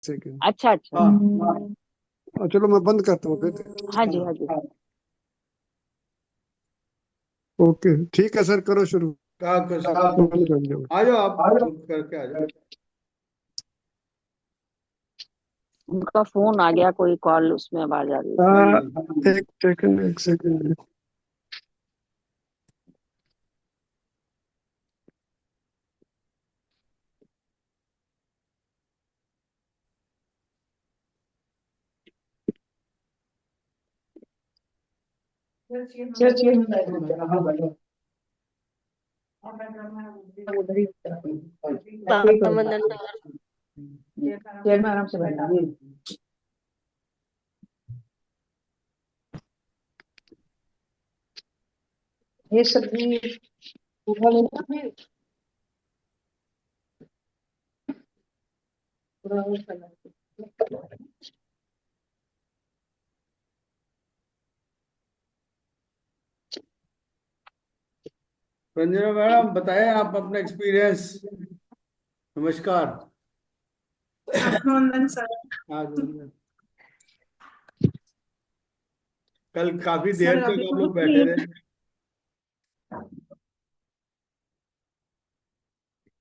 Second. अच्छा अच्छा। चलो मैं बंद करता हूँ फिर। हाँ जी हाँ जी। ओके ठीक है सर, करो शुरू। कहा कर बंद कर दो। आ जाओ, आप करके आ जाओ। उनका फोन आ गया, कोई कॉल, उसमें आवाज आ रही है। हाँ जी। एक सेकंड, एक सेकंड। रामनंदन। चेयर में आराम से बैठा। ये सब्जी उबाल लेना फिर पूरा वो करना। रंजना मैडम बताएं आप अपना एक्सपीरियंस। नमस्कार। नंदन सर। हाँ जी। कल काफी सर देर अभी तक आप तो लोग कुछ बैठे नहीं। रहे।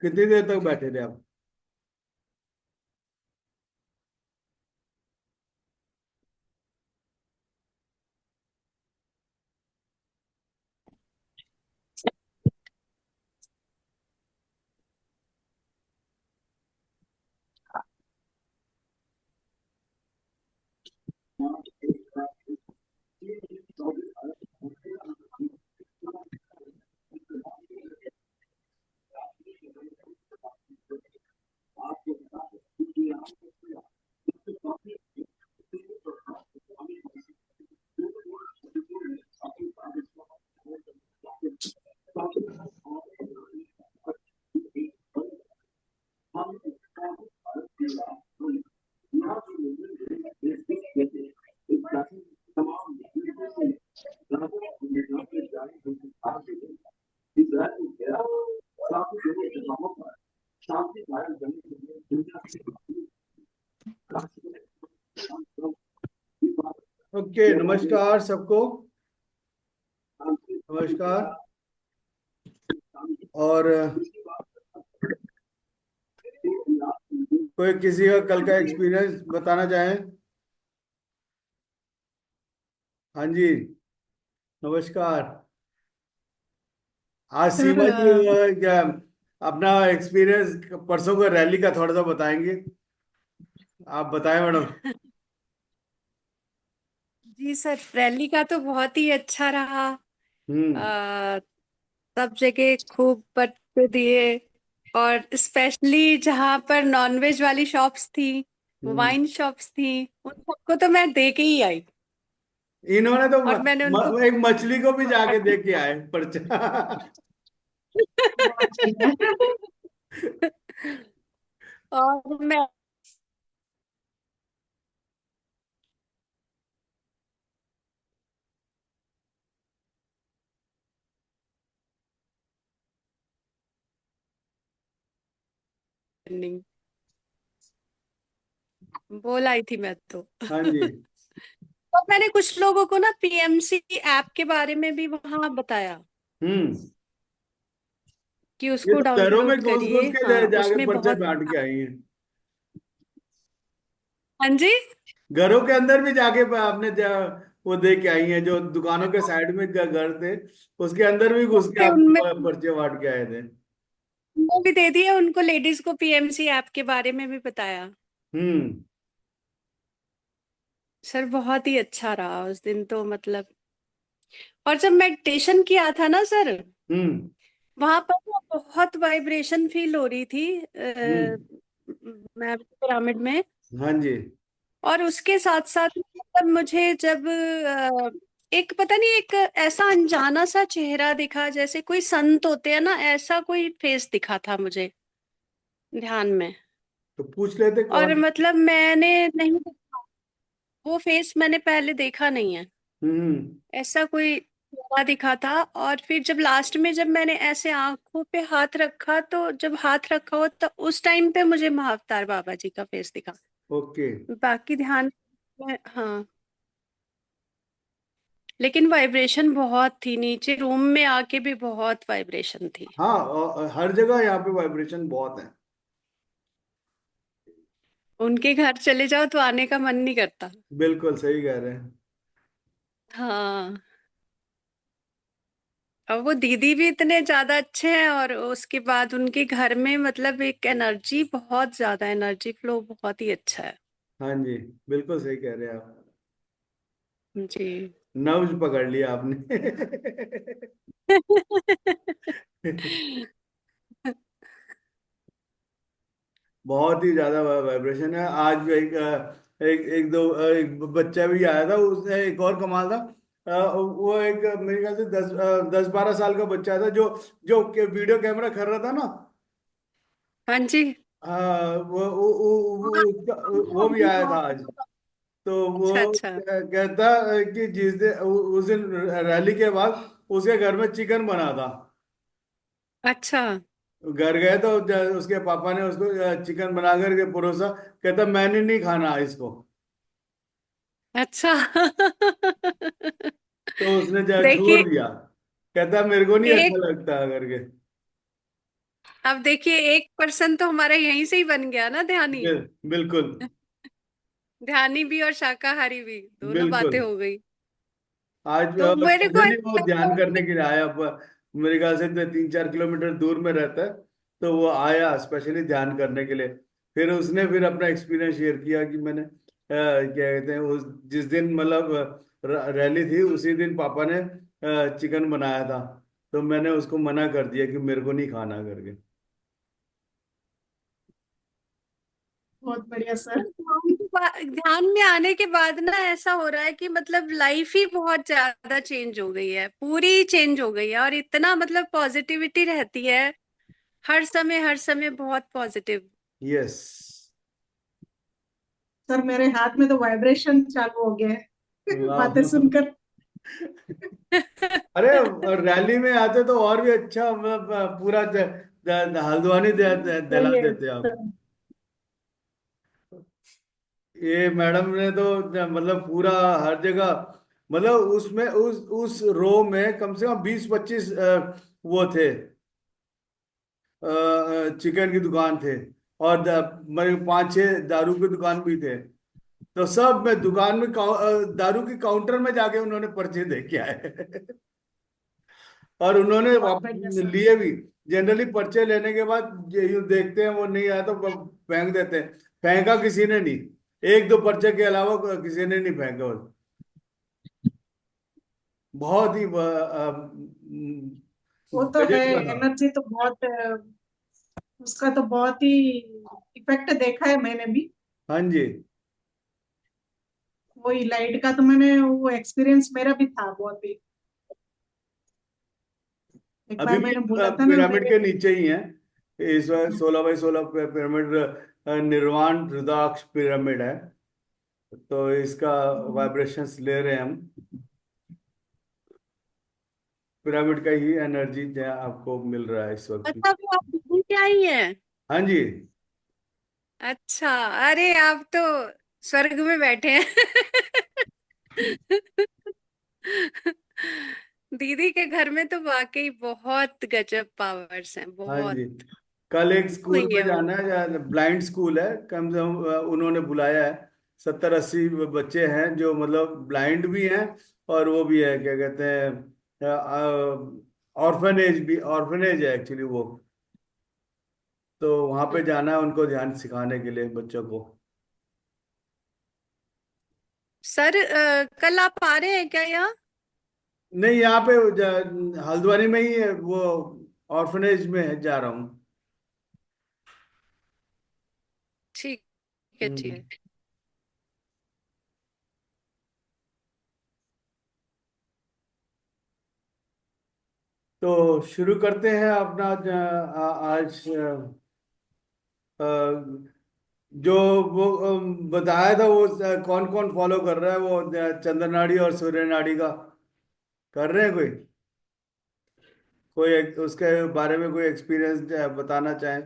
कितनी देर तक बैठे थे आप? ओके, नमस्कार सबको। नमस्कार। और कोई किसी का कल का एक्सपीरियंस बताना चाहें? हाँ जी, नमस्कार। आज सर सीमा जी क्या अपना एक्सपीरियंस परसों का रैली का थोड़ा सा बताएंगे? आप बताएं मैडम। जी सर, रैली का तो बहुत ही अच्छा रहा। हम्म। आ, सब जगह खूब बच्चे दिए, और स्पेशली जहाँ पर नॉनवेज वाली शॉप्स थी, हम्म। वाइन शॉप्स थी, उन सबको तो मैं दे के ही आई। इन्होंने तो और मैंने उनको एक मछली को भी जाके देख के आए पर्चा। और मैं बोल आई थी मैं तो। हाँ जी। और मैंने कुछ लोगों को ना पीएमसी ऐप के बारे में भी वहां बताया हम्म। कि ये उसको तो घरों में डाउनलोड घुस घुस करिए। के हाँ, जाके उसमें पर्चे बहुत। बांट के आई हैं। हाँ जी। घरों के अंदर भी जाके आपने वो दे के आई हैं, जो दुकानों के साइड में घर थे उसके अंदर भी घुस के आप उनमें पर्चे बांट के आए थे। वो भी दे दिए उनको, लेडीज को पीएमसी ऐप के बारे में भी बताया। हम्म। सर बहुत ही अच्छा रहा उस दिन तो, मतलब। और जब मेडिटेशन किया था ना सर, हम्म। वहां पर ना बहुत वाइब्रेशन फील हो रही थी हम्म। मैं पिरामिड में। हाँ जी। और उसके साथ साथ मतलब मुझे जब एक पता नहीं, एक ऐसा अनजाना सा चेहरा दिखा, जैसे कोई संत होते हैं ना, ऐसा कोई फेस दिखा था मुझे ध्यान में। तो पूछ लेते और कौन। मतलब मैंने नहीं, वो फेस मैंने पहले देखा नहीं है। हम्म। ऐसा कोई चेहरा दिखा था। और फिर जब लास्ट में जब मैंने ऐसे आंखों पे हाथ रखा, तो जब हाथ रखा हो तो उस टाइम पे मुझे महाअवतार बाबा जी का फेस दिखा। ओके। बाकी ध्यान में, हाँ, लेकिन वाइब्रेशन बहुत थी नीचे रूम में आके भी, बहुत वाइब्रेशन थी। हाँ, हर जगह यहाँ पे वाइब्रेशन बहुत है। उनके घर चले जाओ तो आने का मन नहीं करता। बिल्कुल सही कह रहे हैं। हाँ, और वो दीदी भी इतने ज्यादा अच्छे हैं, और उसके बाद उनके घर में मतलब एक एनर्जी, बहुत ज्यादा एनर्जी फ्लो बहुत ही अच्छा है। हाँ जी, बिल्कुल सही कह रहे हैं आप। जी। नब्ज पकड़ लिया आपने। बहुत ही ज्यादा वाइब्रेशन है। आज एक दो एक बच्चा भी आया था, उसने एक और कमाल था। वो एक मेरे ख्याल से 10-12 साल का बच्चा था, जो जो वीडियो कैमरा कर रहा था ना। हाँ जी। हाँ, वो भी आया था आज। तो वो अच्छा अच्छा। कहता है कि जिस दिन उस दिन रैली के बाद उसके घर में चिकन बना था। अच्छा घर गए तो उसके पापा ने उसको चिकन बना करके परोसा। कहता मैंने नहीं खाना इसको। अच्छा। तो उसने छोड़ देखिए, दिया। कहता मेरे को नहीं एक, अच्छा लगता करके। अब देखिए, एक पर्सन तो हमारा यहीं से ही बन गया ना, ध्यानी। बिल्कुल। ध्यानी भी और शाकाहारी भी, दोनों बातें बिल्कुल। हो गई। आज तो मेरे को स्पेशली वो ऐसा ध्यान लगता करने के लिए आया। मेरे ख्याल से 3-4 किलोमीटर दूर में रहता है। तो वो आया स्पेशली ध्यान करने के लिए। फिर उसने फिर अपना एक्सपीरियंस शेयर किया कि मैंने क्या कहते हैं, उस जिस दिन मतलब रैली थी उसी दिन पापा ने चिकन बनाया था। तो मैंने उसको मना कर दिया कि मेरे को नहीं खाना करके। बहुत बढ़िया सर। ध्यान में आने के बाद ना ऐसा हो रहा है कि मतलब लाइफ ही बहुत ज्यादा चेंज हो गई है, पूरी चेंज हो गई है, और इतना मतलब पॉजिटिविटी रहती है हर समय बहुत पॉजिटिव। यस। सर मेरे हाथ में तो वाइब्रेशन चालू हो गया है बातें सुनकर। अरे, रैली में आते तो और भी अच्छा, मतलब पूरा हल्द्वानी दिला सही है देते आप। सर। ये मैडम ने तो मतलब पूरा हर जगह, मतलब उसमें उस रो में कम से कम 20-25 वो थे, चिकन की दुकान थे। और मतलब 5-6 दारू की दुकान भी थे। तो सब में दुकान में दारू की काउंटर में जाके उन्होंने पर्चे दे के आए। और उन्होंने बहुत बढ़िया सर। लिए भी। जनरली पर्चे लेने के बाद यूं देखते हैं, वो नहीं आया तो फेंक देते हैं। फेंका किसी ने नहीं। एक दो पर्चे के अलावा किसी ने नहीं फेंका। बहुत ही वो तो है। गजब का था। एनर्जी तो बहुत उसका तो बहुत ही इफेक्ट देखा है मैंने भी। हाँ जी। वही लाइट का तो मैंने वो एक्सपीरियंस मेरा भी था बहुत ही। एक अभी बार भी मैंने बोला था ना पिरामिड मेरे। के नीचे ही है। इस 16x16 पिरामिड, निर्वाण रुद्राक्ष पिरामिड है। तो इसका वाइब्रेशंस ले रहे हैं हम। पिरामिड का ही एनर्जी जो आपको मिल रहा है इस वक्त भी। अच्छा, वो आप दिल्ली से आई हैं? हाँ जी। अच्छा, अरे आप तो स्वर्ग में बैठे हैं। दीदी के घर में तो वाकई बहुत गजब पावर्स हैं, हाँ बहुत। जी। कल एक स्कूल हुई में है वो। जाना है, ब्लाइंड स्कूल है। कम से कम उन्होंने बुलाया है। 70-80 बच्चे हैं जो मतलब ब्लाइंड भी हैं। और वो भी है, क्या कहते हैं, ऑर्फनेज भी, ऑर्फनेज है एक्चुअली वो। तो वहां पे जाना है उनको ध्यान सिखाने के लिए बच्चों को। सर, कल आप आ रहे हैं क्या यहाँ? नहीं, यहाँ पे हल्द्वानी में ही है वो। ऑर्फनेज में जा रहा हूँ। ठीक है, ठीक हम्म। है। तो शुरू करते हैं अपना आज अ, जो वो बताया था, वो कौन कौन फॉलो कर रहा है, वो चंद्र नाड़ी और सूर्य नाड़ी का कर रहे हैं कोई? कोई उसके बारे में कोई एक्सपीरियंस बताना चाहें?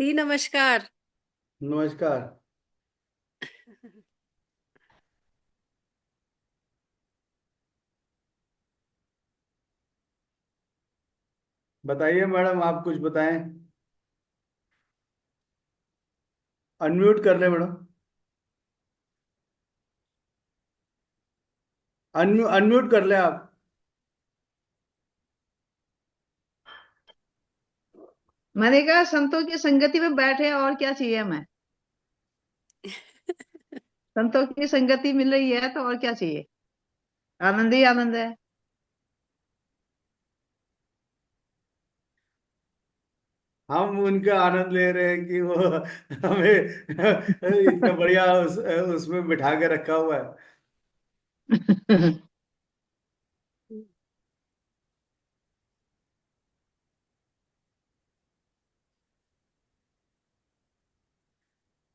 दी नमस्कार। नमस्कार। बताइए मैडम, आप कुछ बताएं। अनम्यूट कर ले मैडम। अनम्यूट कर ले आप। मैंने कहा संतों की संगति में बैठे और क्या चाहिए हमें। संतों की संगति मिल रही है तो और क्या चाहिए। आनंद ही आनंद है। हम उनका आनंद ले रहे हैं कि वो हमें इतना बढ़िया उसमें बिठा के रखा हुआ है।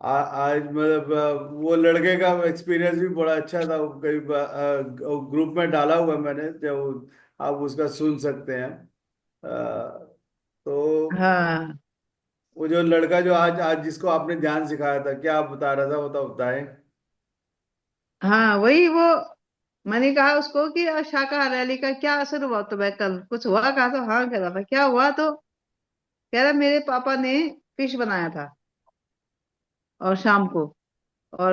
आज मतलब वो लड़के का एक्सपीरियंस भी बड़ा अच्छा था। वो कई ग्रुप में डाला हुआ मैंने, जब आप उसका सुन सकते हैं। तो हाँ वो जो लड़का जो आज आज जिसको आपने ध्यान सिखाया था, क्या आप बता रहा था, वो तो बताएं। हाँ वही वो। मैंने कहा उसको कि शाकाहार रैली का क्या असर हुआ तुम्हें कल कुछ हुआ। कहा तो हाँ कह रहा था क्या हुआ तो कह रहा मेरे पापा ने फिश बनाया था और शाम को। और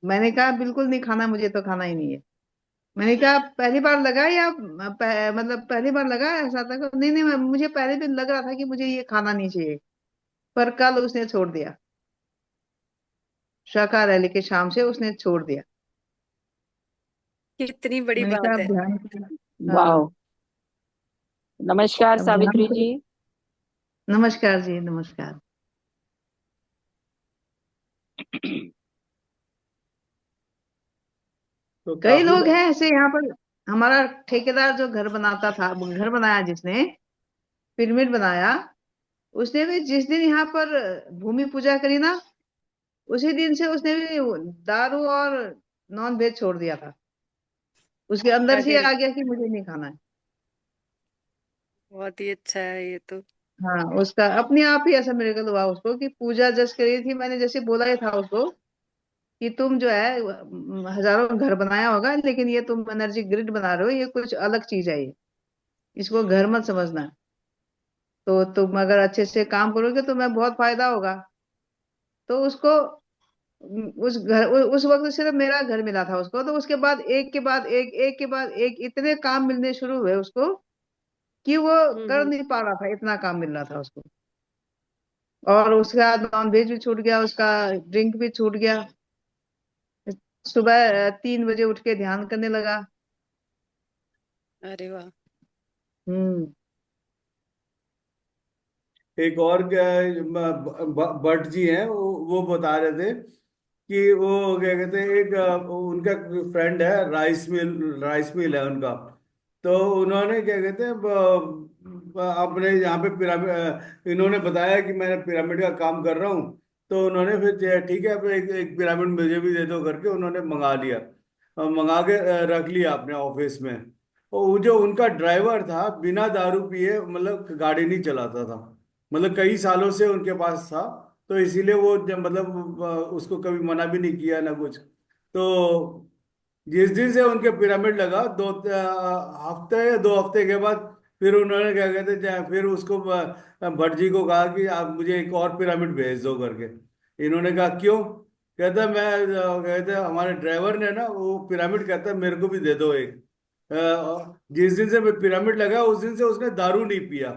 मैंने कहा बिल्कुल नहीं खाना मुझे तो खाना ही नहीं है। मैंने कहा पहली बार लगा या मतलब पहली बार लगा ऐसा था। नहीं नहीं मुझे पहले दिन लग रहा था कि मुझे ये खाना नहीं चाहिए। पर कल उसने छोड़ दिया। शाकाहार रैली के शाम से उसने छोड़ दिया। कितनी बड़ी मैंने कहा बात अब है। ध्यान। वाह। हाँ नमस्कार अब ध्यान सावित्री करो। जी। नमस्कार जी नमस्कार। तो कई काफी। लोग हैं ऐसे यहाँ पर। हमारा ठेकेदार जो घर बनाता था घर बनाया जिसने पिरामिड बनाया उसने भी जिस दिन यहाँ पर भूमि पूजा करी ना उसी दिन से उसने भी दारू और नॉन वेज छोड़ दिया था। उसके अंदर से ही अरे आ गया कि मुझे नहीं खाना है। बहुत ही अच्छा है ये तो। हाँ उसका अपने आप ही ऐसा मिरेकल हुआ उसको कि पूजा जस्ट करी थी। मैंने जैसे बोला ही था उसको कि तुम जो है हजारों घर बनाया होगा लेकिन ये तुम एनर्जी ग्रिड बना रहे हो ये कुछ अलग चीज है ये। इसको घर मत समझना। तो तुम अगर अच्छे से काम करोगे तो तुम्हें बहुत फायदा होगा। तो उसको उस वक्त सिर्फ मेरा घर मिला था उसको। तो उसके बाद एक के बाद एक के बाद एक इतने काम मिलने शुरू हुए उसको कि वो कर हम्म। नहीं पा रहा था। इतना काम मिल रहा था उसको। और उसके बाद नॉन वेज भी छूट गया उसका। ड्रिंक भी छूट गया। सुबह 3 बजे उठ के ध्यान करने लगा। अरे वाह। हम्म। एक और क्या भट्ट जी हैं, वो बता रहे थे कि वो क्या कहते हैं, एक उनका फ्रेंड है, राइस मिल है उनका। तो उन्होंने क्या कहते हैं अपने यहाँ पे पिरामिड, इन्होंने बताया कि मैं पिरामिड का काम कर रहा हूँ। तो उन्होंने फिर ठीक है, अब एक पिरामिड मुझे भी दे दो करके उन्होंने मंगा लिया। और मंगा के रख लिया अपने ऑफिस में। और वो जो उनका ड्राइवर था, बिना दारू पिए मतलब गाड़ी नहीं चलाता था। मतलब कई सालों से उनके पास था। तो इसीलिए वो मतलब उसको कभी मना भी नहीं किया ना कुछ। तो जिस दिन से उनके पिरामिड लगा, 2 हफ्ते या 2 हफ्ते के बाद फिर उन्होंने क्या कहते फिर उसको भट्ट जी को कहा कि आप मुझे एक और पिरामिड भेज दो करके। इन्होंने कहा क्यों? कहता मैं कहते हमारे ड्राइवर ने ना वो पिरामिड, कहता है मेरे को भी दे दो एक। जिस दिन से पिरामिड लगा उस दिन से उसने दारू नहीं पिया।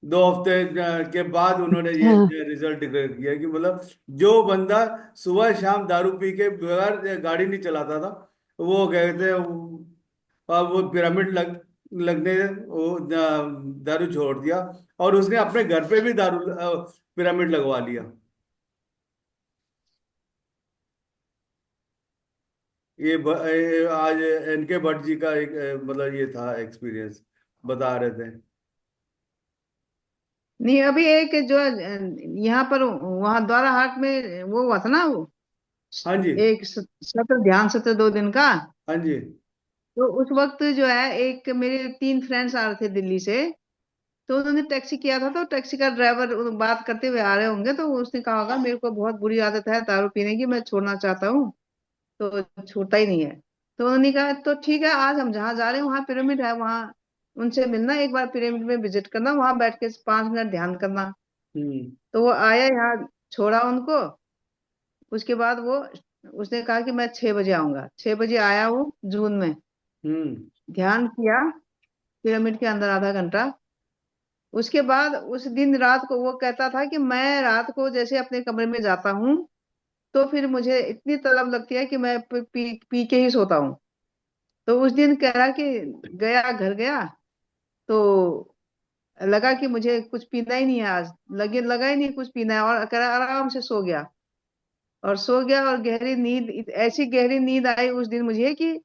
2 हफ्ते के बाद उन्होंने ये हाँ। रिजल्ट डिक्लेयर किया कि मतलब जो बंदा सुबह शाम दारू पी के बगैर गाड़ी नहीं चलाता था, वो कहते हैं अब वो पिरामिड लगने वो दारू छोड़ दिया। और उसने अपने घर पे भी दारू पिरामिड लगवा लिया। ये आज एनके भट्ट जी का एक मतलब ये था एक्सपीरियंस, बता रहे थे। नहीं अभी एक जो यहाँ पर वहां द्वारा हाट में वो हुआ था ना वो हाँ जी। एक सत्र ध्यान सत्र 2 दिन का। हाँ जी। तो उस वक्त जो है एक मेरे 3 फ्रेंड्स आ रहे थे दिल्ली से। तो उन्होंने टैक्सी किया था, तो टैक्सी का ड्राइवर बात करते हुए आ रहे होंगे, तो उसने कहा होगा मेरे को बहुत बुरी आदत है दारू पीने की, मैं छोड़ना चाहता हूँ, तो छूटता ही नहीं है। तो उन्होंने कहा तो ठीक है, आज हम जहाँ जा रहे हैं वहाँ पिरामिड है, वहाँ उनसे मिलना, एक बार पिरामिड में विजिट करना, वहां बैठ के 5 मिनट ध्यान करना। हम्म तो वो आया यहाँ, छोड़ा उनको। उसके बाद वो उसने कहा कि मैं 6 बजे आऊंगा। 6 बजे आया वो जून में, हम्म ध्यान किया पिरामिड के अंदर आधा घंटा। उसके बाद उस दिन रात को वो कहता था कि मैं रात को जैसे अपने कमरे में जाता हूँ, तो फिर मुझे इतनी तलब लगती है कि मैं पी के ही सोता हूँ। तो उस दिन कह रहा कि गया, घर गया, तो लगा कि मुझे कुछ पीना ही नहीं है आज, लगा ही नहीं कुछ पीना है, और कह रहा आराम से सो गया। और सो गया, और गहरी नींद, ऐसी गहरी नींद आई उस दिन मुझे कि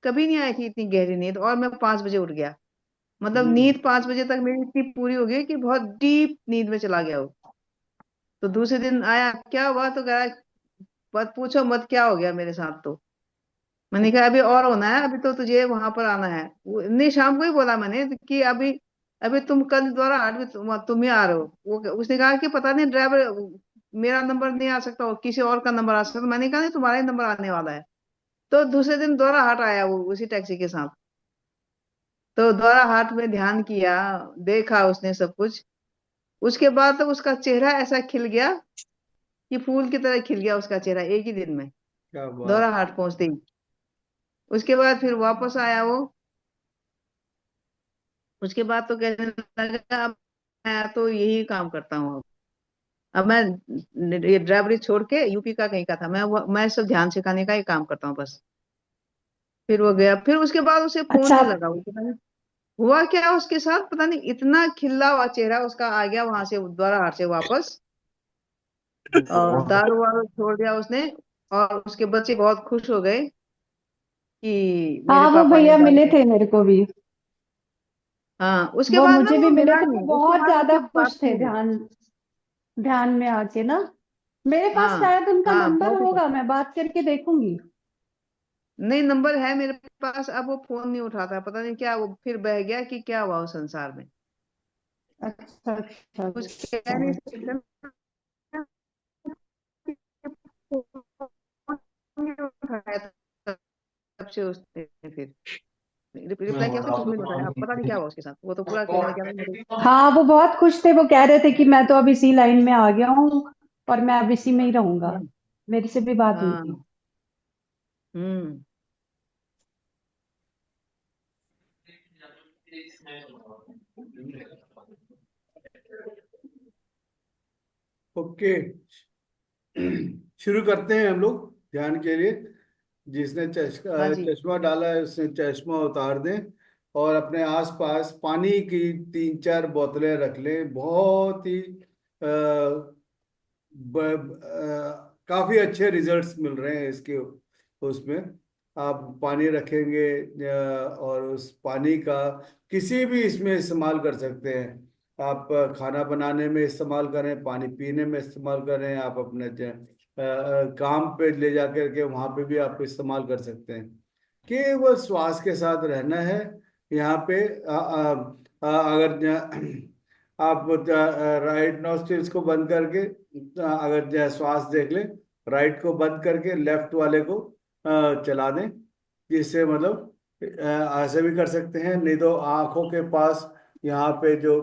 कभी नहीं आई थी इतनी गहरी नींद। और मैं 5 बजे उठ गया, मतलब हम्म नींद 5 बजे तक मेरी इतनी पूरी हो गई कि बहुत डीप नींद में चला गया वो। तो दूसरे दिन आया, क्या हुआ, तो कह रहा मत पूछो मत, क्या हो गया मेरे साथ। तो मैंने कहा अभी और होना है, अभी तो तुझे वहां पर आना है। नहीं, शाम को ही बोला मैंने कि अभी अभी तुम कल द्वारा हाट भी तुम ही आ रहे हो। वो उसने कहा कि पता नहीं ड्राइवर, मेरा नंबर नहीं आ सकता, किसी और का नंबर आ सकता। मैंने कहा नहीं, तुम्हारा ही नंबर आने वाला है। तो दूसरे दिन द्वारा हाट आया वो उसी टैक्सी के साथ। तो द्वारा हाट में ध्यान किया, देखा उसने सब कुछ। उसके बाद तो उसका चेहरा ऐसा खिल गया कि फूल की तरह खिल गया उसका चेहरा एक ही दिन में, क्या द्वारा बात। हाट पहुंचते ही। उसके बाद फिर वापस आया वो। उसके बाद तो कहने लगा अब मैं तो यही काम करता हूँ। अब मैं ये ड्राइवरी छोड़ के, यूपी का कहीं का था, मैं सब ध्यान सिखाने का ही काम करता हूँ बस। फिर वो गया, फिर उसके बाद उसे फोन अच्छा, नहीं लगा। वो पता नहीं हुआ क्या उसके साथ, पता नहीं इतना खिला हुआ चेहरा उसका आ गया वहां से द्वारा हाट से वापस। और दारू वारू छोड़ दिया उसने। और उसके बच्चे बहुत खुश हो गए कि मेरे हाँ वो पापा ने भैया दारू मिले छोड़। थे मेरे को भी, हाँ, उसके वो बाद ना मुझे वो भी मिले मिला थे, वो नहीं, उसके बहुत बाद ज्यादा उससे बात खुश थे नहीं हुई। ध्यान ध्यान में आके ना। मेरे पास हाँ शायद उनका हाँ, नंबर बहुत ही। होगा, मैं बात करके देखूंगी। नहीं, नंबर है मेरे पास, अब वो फोन नहीं उठाता, पता नहीं क्या, वो फिर बह गया कि क्या हुआ उस संसार में। अच्छा अच्छा कुछ कह नहीं अच्छा। सकते ना, फोन नहीं उठाया तब से उसने। फिर रिप्लाई किया उसने, कुछ नहीं उठाया। अब पता नहीं क्या हुआ उसके साथ, वो तो पूरा कहने लगा मेरे। हाँ वो बहुत खुश थे, वो कह रहे थे कि मैं तो अब इसी लाइन में आ गया हूँ और मैं अब इसी में ही रहूंगा। हम्म, मेरे से भी बात हुई थी। हाँ। हम्म। ओके, शुरू करते हैं हम लोग ध्यान के लिए। जिसने हाँ जी। चश्मा डाला है उसने चश्मा उतार दें, और अपने आसपास पानी की 3-4 बोतलें रख लें। बहुत ही काफी अच्छे रिजल्ट्स मिल रहे हैं इसके। उसमें आप पानी रखेंगे, और उस पानी का किसी भी इसमें इस्तेमाल कर सकते हैं। आप खाना बनाने में इस्तेमाल करें, पानी पीने में इस्तेमाल करें, आप अपने काम पे ले जा करके वहां पे भी आप इस्तेमाल कर सकते हैं। केवल श्वास के साथ रहना है यहाँ पे। अगर आप राइट नॉस्ट्रिल्स को बंद करके, अगर श्वास देख ले, राइट को बंद करके लेफ्ट वाले को चला दें। जिससे मतलब ऐसे भी कर सकते हैं, नहीं तो आंखों के पास यहाँ पे जो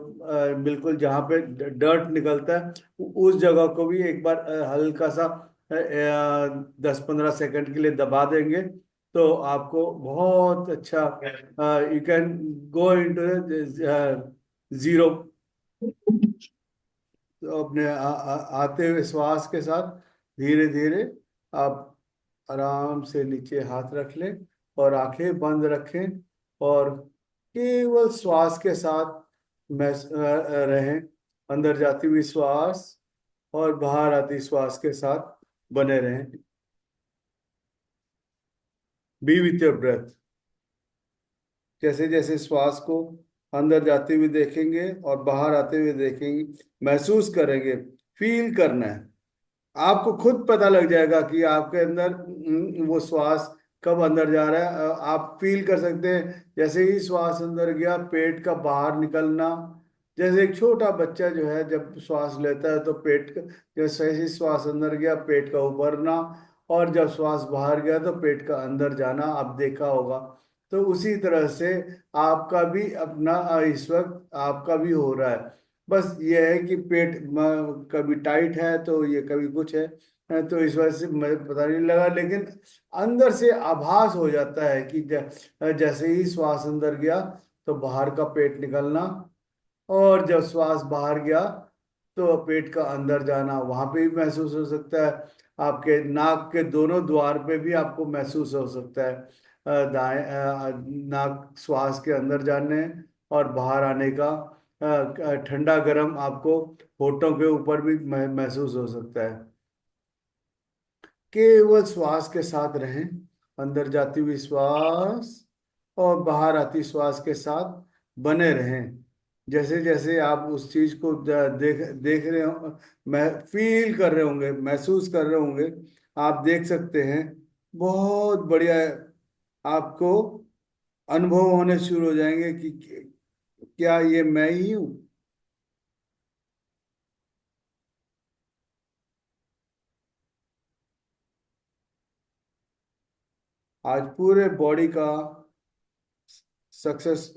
बिल्कुल जहाँ पे डर्ट निकलता है उस जगह को भी एक बार हल्का सा 10-15 सेकंड के लिए दबा देंगे, तो आपको बहुत अच्छा, you can go into zero. तो अपने आते हुए श्वास के साथ धीरे धीरे आप आराम से नीचे हाथ रख लें और आंखें बंद रखें, और केवल श्वास के साथ में रहें। अंदर जाती हुई श्वास और बाहर आती श्वास के साथ बने रहें। Be with your breath. जैसे जैसे श्वास को अंदर जाते हुए देखेंगे और बाहर आते हुए देखेंगे, महसूस करेंगे, फील करना है। आपको खुद पता लग जाएगा कि आपके अंदर वो श्वास कब अंदर जा रहा है। आप फील कर सकते हैं जैसे ही श्वास अंदर गया पेट का बाहर निकलना, जैसे एक छोटा बच्चा जो है जब श्वास लेता है तो पेट का, जैसे ही श्वास अंदर गया पेट का उभरना, और जब श्वास बाहर गया तो पेट का अंदर जाना, आप देखा होगा। तो उसी तरह से आपका भी अपना इस वक्त आपका भी हो रहा है। बस ये है कि पेट कभी टाइट है तो ये कभी कुछ है, तो इस वजह से मुझे पता नहीं लगा, लेकिन अंदर से आभास हो जाता है कि जैसे ही श्वास अंदर गया तो बाहर का पेट निकलना, और जब श्वास बाहर गया तो पेट का अंदर जाना, वहां पे भी महसूस हो सकता है। आपके नाक के दोनों द्वार पे भी आपको महसूस हो सकता है दाएं नाक श्वास के अंदर जाने और बाहर आने का। ठंडा गर्म आपको होठों के ऊपर भी महसूस हो सकता है। केवल श्वास के साथ रहें, अंदर जाती हुई श्वास और बाहर आती श्वास के साथ बने रहें। जैसे जैसे आप उस चीज को देख देख रहे हो, मैं फील कर रहे होंगे, महसूस कर रहे होंगे, आप देख सकते हैं, बहुत बढ़िया है। आपको अनुभव होने शुरू हो जाएंगे कि क्या ये मैं ही हूँ। आज पूरे बॉडी का सक्सेस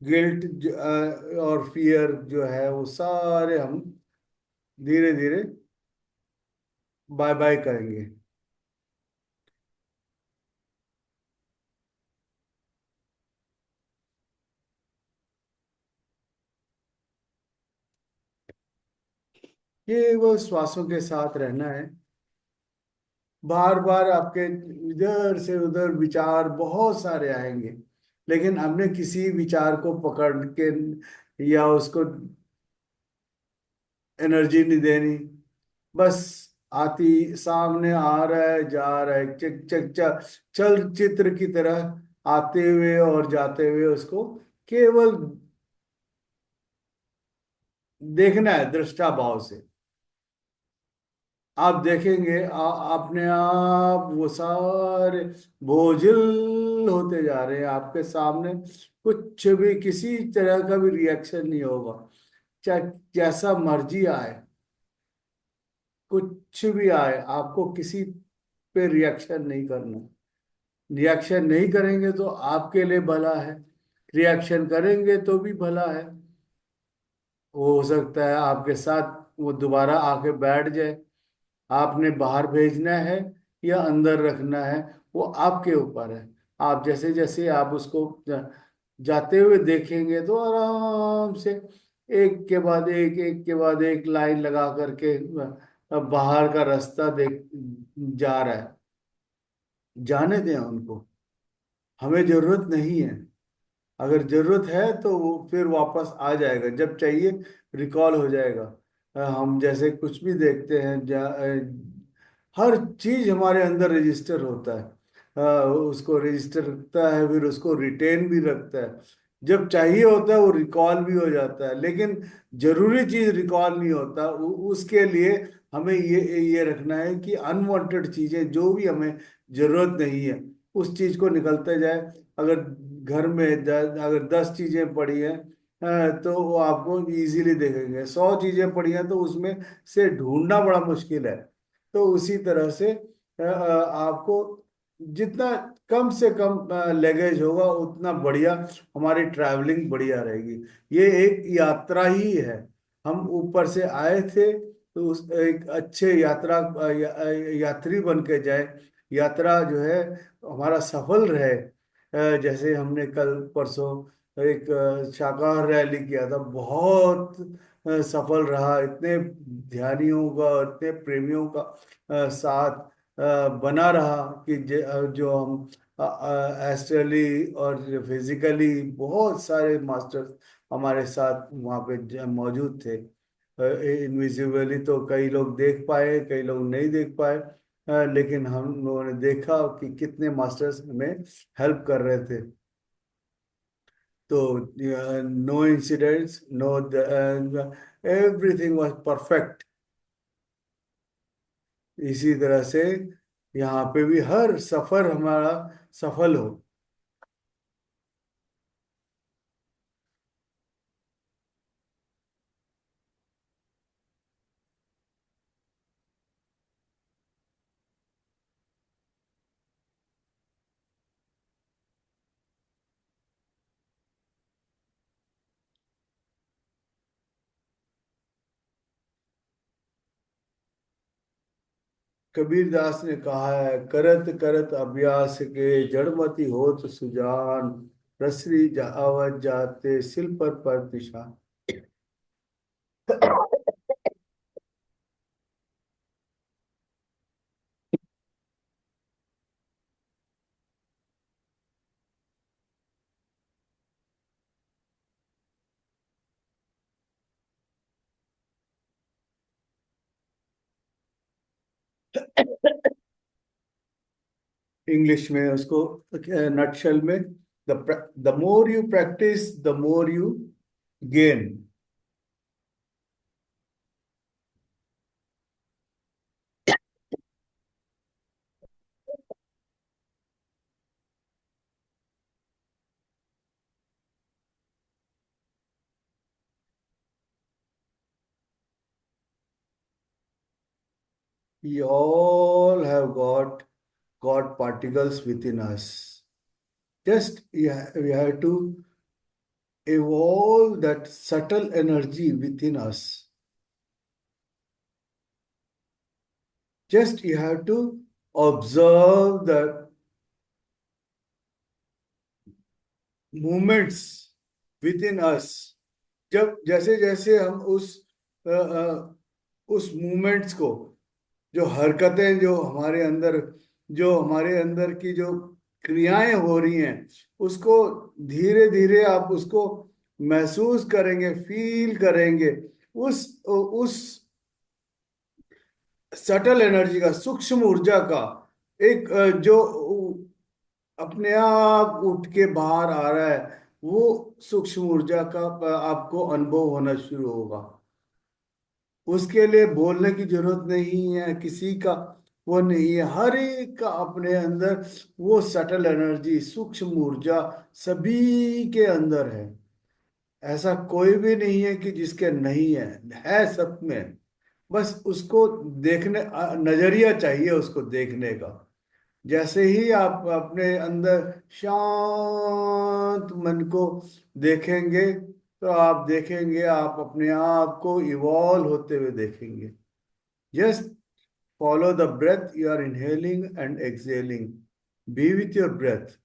गिल्ट और फियर जो है वो सारे हम धीरे धीरे बाय बाय करेंगे। केवल श्वासों के साथ रहना है। बार बार आपके इधर से उधर विचार बहुत सारे आएंगे, लेकिन हमने किसी विचार को पकड़ के या उसको एनर्जी नहीं देनी। बस आती सामने आ रहा है जा रहा है, चक चक चक चल चित्र की तरह आते हुए और जाते हुए उसको केवल देखना है दृष्टा भाव से। आप देखेंगे अपने आप वो सारे बोझिल होते जा रहे हैं आपके सामने। कुछ भी किसी तरह का भी रिएक्शन नहीं होगा, चाहे जैसा मर्जी आए, कुछ भी आए, आपको किसी पे रिएक्शन नहीं करना। रिएक्शन नहीं करेंगे तो आपके लिए भला है, रिएक्शन करेंगे तो भी भला है। वो हो सकता है आपके साथ वो दोबारा आके बैठ जाए। आपने बाहर भेजना है या अंदर रखना है वो आपके ऊपर है। आप जैसे जैसे आप उसको जाते हुए देखेंगे तो आराम से एक के बाद एक के बाद एक लाइन लगा करके बाहर का रास्ता देख जा रहा है। जाने दें उनको, हमें जरूरत नहीं है। अगर जरूरत है तो वो फिर वापस आ जाएगा, जब चाहिए रिकॉल हो जाएगा। हम जैसे कुछ भी देखते हैं हर चीज हमारे अंदर रजिस्टर होता है। उसको रजिस्टर रखता है, फिर उसको रिटेन भी रखता है। जब चाहिए होता है वो रिकॉल भी हो जाता है, लेकिन जरूरी चीज रिकॉल नहीं होता। उसके लिए हमें ये रखना है कि अनवांटेड चीजें जो भी हमें जरूरत नहीं है उस चीज को निकलते जाए। अगर घर में अगर 10 चीजें पड़ी हैं तो वो आपको इजीली देखेंगे। 100 चीजें पड़ी हैं तो उसमें से ढूंढना बड़ा मुश्किल है। तो उसी तरह से आपको जितना कम से कम लगेज होगा उतना बढ़िया, हमारी ट्रैवलिंग बढ़िया रहेगी। ये एक यात्रा ही है। हम ऊपर से आए थे तो उस एक अच्छे यात्री बन के जाए, यात्रा जो है हमारा सफल रहे। जैसे हमने कल परसों एक शाकाहार रैली किया था, बहुत सफल रहा। इतने ध्यानियों का, इतने प्रेमियों का साथ बना रहा कि जो हम एस्ट्रली और फिजिकली बहुत सारे मास्टर्स हमारे साथ वहाँ पे मौजूद थे। इनविजिबली तो कई लोग देख पाए, कई लोग नहीं देख पाए, लेकिन हम लोगों ने देखा कि कितने मास्टर्स हमें हेल्प कर रहे थे। तो no incidents, no, everything was perfect. इसी तरह से यहाँ पे भी हर सफर हमारा सफल हो। कबीर दास ने कहा है, करत करत अभ्यास के जड़मति होत सुजान, रसरी जावत जाते सिल पर निशान। इंग्लिश में उसको नटशल में, the more you practice the more you gain. We all have got God particles within us. Just we have to evolve that subtle energy within us. Just you have to observe the movements within us. जब जैसे जैसे हम उस movements को, जो हरकतें जो हमारे अंदर की जो क्रियाएं हो रही हैं, उसको धीरे धीरे आप उसको महसूस करेंगे, फील करेंगे। उस सटल एनर्जी का, सूक्ष्म ऊर्जा का एक जो अपने आप उठ के बाहर आ रहा है, वो सूक्ष्म ऊर्जा का आपको अनुभव होना शुरू होगा। उसके लिए बोलने की जरूरत नहीं है, किसी का वो नहीं है, हर एक का अपने अंदर वो सटल एनर्जी, सूक्ष्म ऊर्जा सभी के अंदर है। ऐसा कोई भी नहीं है कि जिसके नहीं है सब में। बस उसको देखने, नजरिया चाहिए उसको देखने का। जैसे ही आप अपने अंदर शांत मन को देखेंगे, तो आप देखेंगे, आप अपने आप को इवॉल्व होते हुए देखेंगे। Just follow the breath, you are inhaling and exhaling, be with your breath.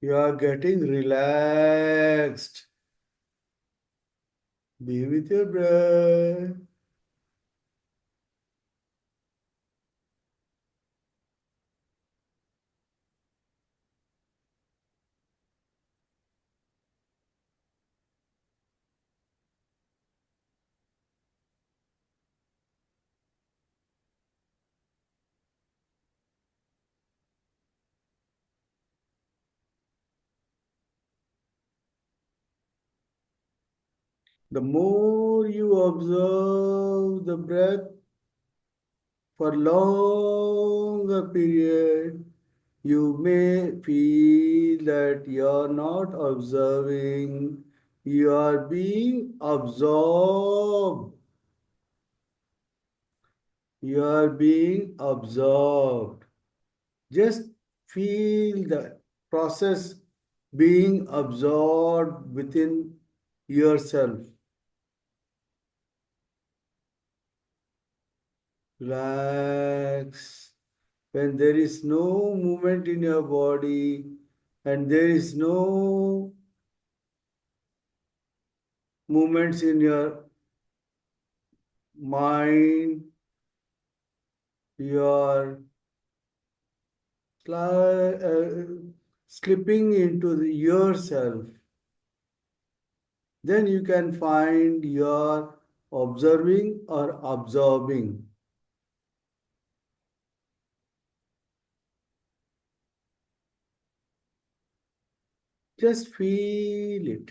You are getting relaxed. Be with your breath. The more you observe the breath for longer period, you may feel that you are not observing, you are being absorbed. You are being absorbed. Just feel the process being absorbed within yourself. Relax. When there is no movement in your body and there is no movements in your mind, you are slipping into yourself. Then you can find your observing or absorbing. Just feel it.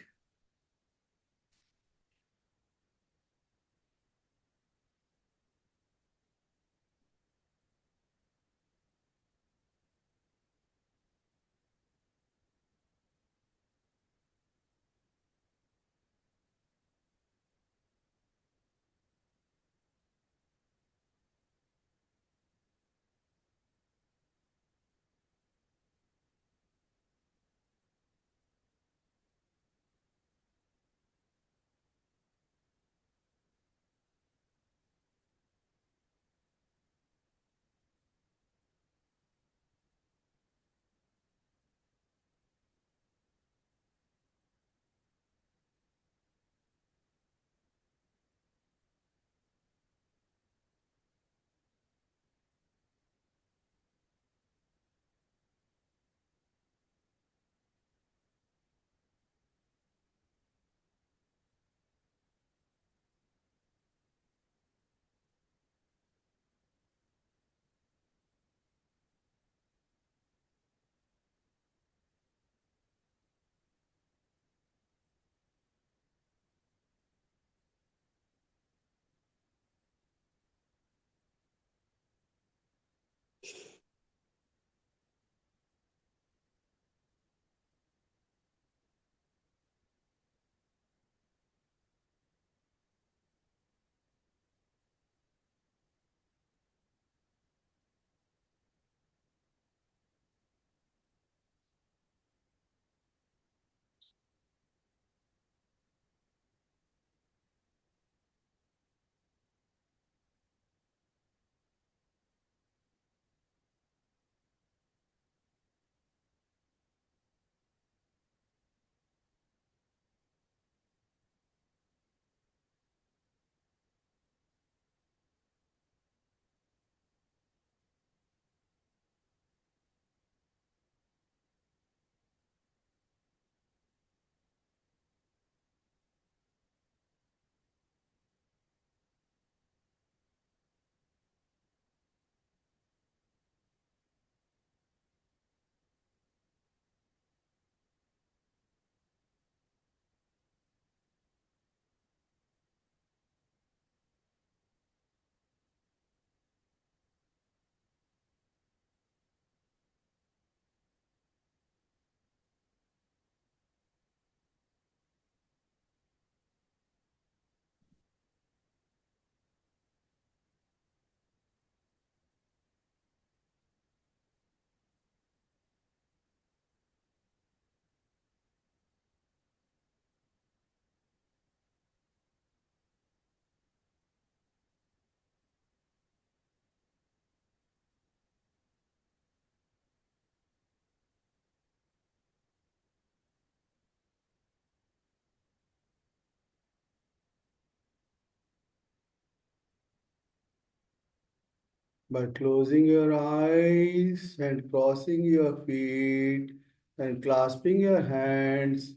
by closing your eyes and crossing your feet and clasping your hands,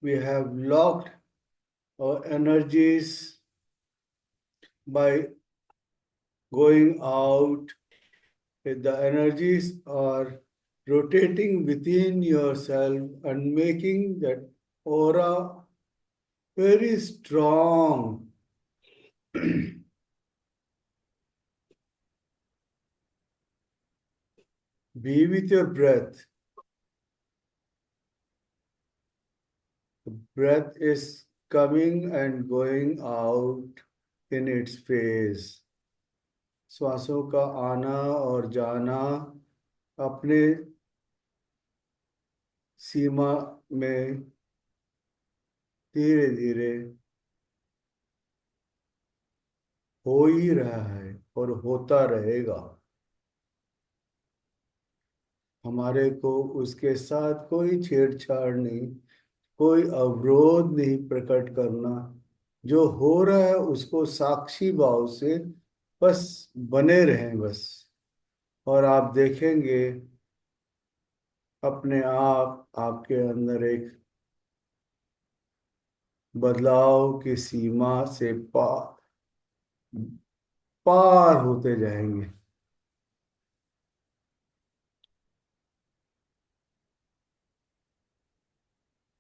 we have locked our energies by going out. The energies are rotating within yourself and making that aura very strong. Be with your breath. The breath is coming and going out in its phase. श्वासों का आना और जाना अपने सीमा में धीरे धीरे हो ही रहा है और होता रहेगा। हमारे को उसके साथ कोई छेड़छाड़ नहीं, कोई अवरोध नहीं प्रकट करना। जो हो रहा है उसको साक्षी भाव से बस बने रहें बस, और आप देखेंगे अपने आप आपके अंदर एक बदलाव की सीमा से पार होते जाएंगे।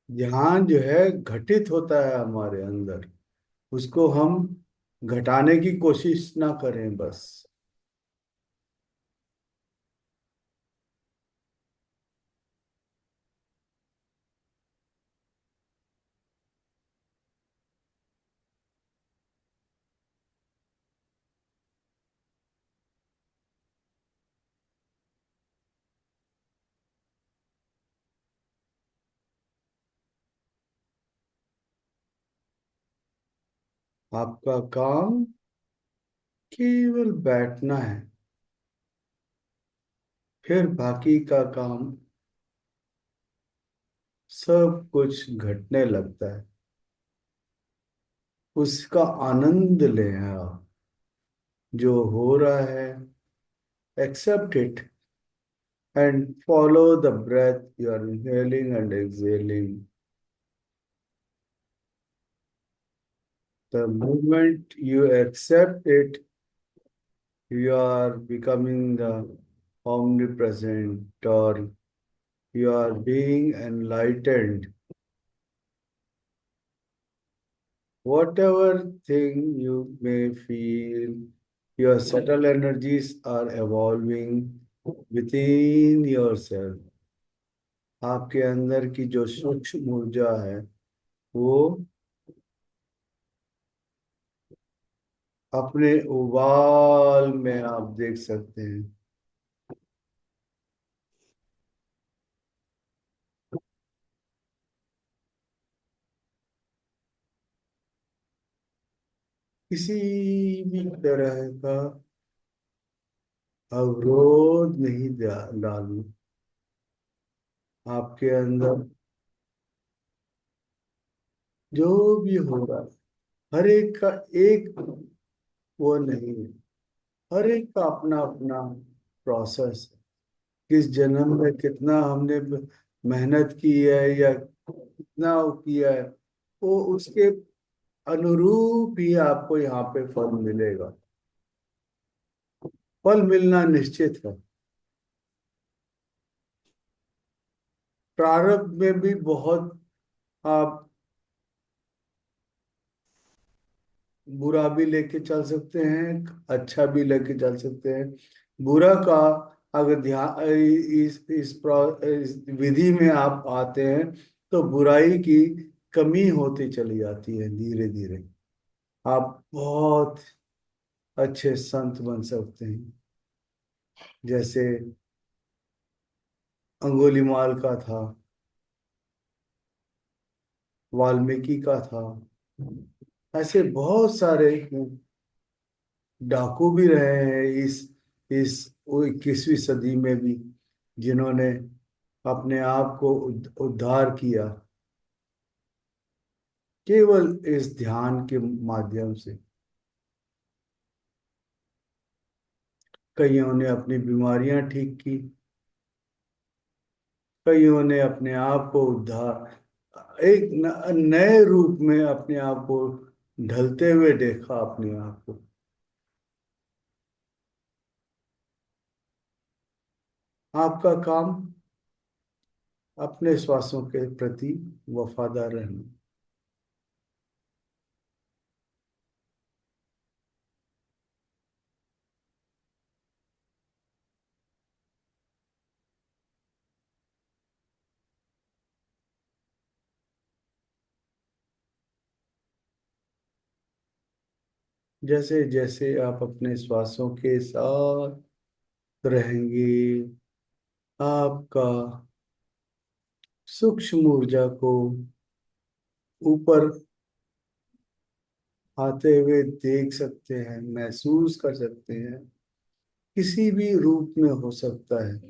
ध्यान जो है घटित होता है हमारे अंदर, उसको हम घटाने की कोशिश ना करें बस। आपका काम केवल बैठना है, फिर बाकी का काम सब कुछ घटने लगता है। उसका आनंद लें आप। जो हो रहा है accept it and follow the breath you are inhaling and exhaling. The moment you accept it, you are becoming the omnipresent, or you are being enlightened. Whatever thing you may feel, your subtle energies are evolving within yourself. आपके अंदर की जो सूक्ष्म ऊर्जा है वो अपने उबाल में आप देख सकते हैं। किसी भी तरह का अवरोध नहीं डालना आपके अंदर। जो भी हो रहा है हर एक का एक वो नहीं है, हर एक का अपना अपना प्रोसेस है। किस जन्म में कितना हमने मेहनत की है या कितना किया है, वो उसके अनुरूप ही आपको यहाँ पे फल मिलेगा। फल मिलना निश्चित है। प्रारब्ध में भी बहुत आप बुरा भी लेके चल सकते हैं, अच्छा भी लेके चल सकते हैं। बुरा का अगर ध्यान इस विधि में आप आते हैं तो बुराई की कमी होती चली जाती है। धीरे धीरे आप बहुत अच्छे संत बन सकते हैं। जैसे अंगुलीमाल का था, वाल्मीकि का था, ऐसे बहुत सारे डाकू भी रहे हैं इस 21वीं सदी में भी, जिन्होंने अपने आप को उद्धार किया केवल इस ध्यान के माध्यम से। कईयों ने अपनी बीमारियां ठीक की, कईयों ने अपने आप को उद्धार एक नए रूप में अपने आप को ढलते हुए देखा अपने आप को। आपका काम अपने श्वासों के प्रति वफादार रहना। जैसे जैसे आप अपने श्वासों के साथ रहेंगे, आपका सूक्ष्म ऊर्जा को ऊपर आते हुए देख सकते हैं, महसूस कर सकते हैं। किसी भी रूप में हो सकता है,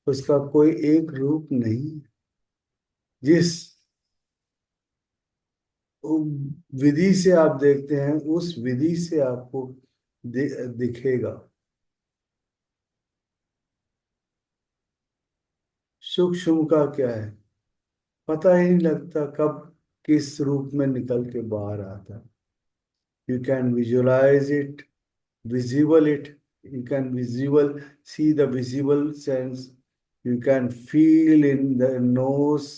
उसका कोई एक रूप नहीं। जिस विधि से आप देखते हैं, उस विधि से आपको दिखेगा। सूक्ष्म का क्या है, पता ही नहीं लगता कब किस रूप में निकल के बाहर आता है। You can visualise it, visible it, you can visible see the visible sense, you can feel in the nose,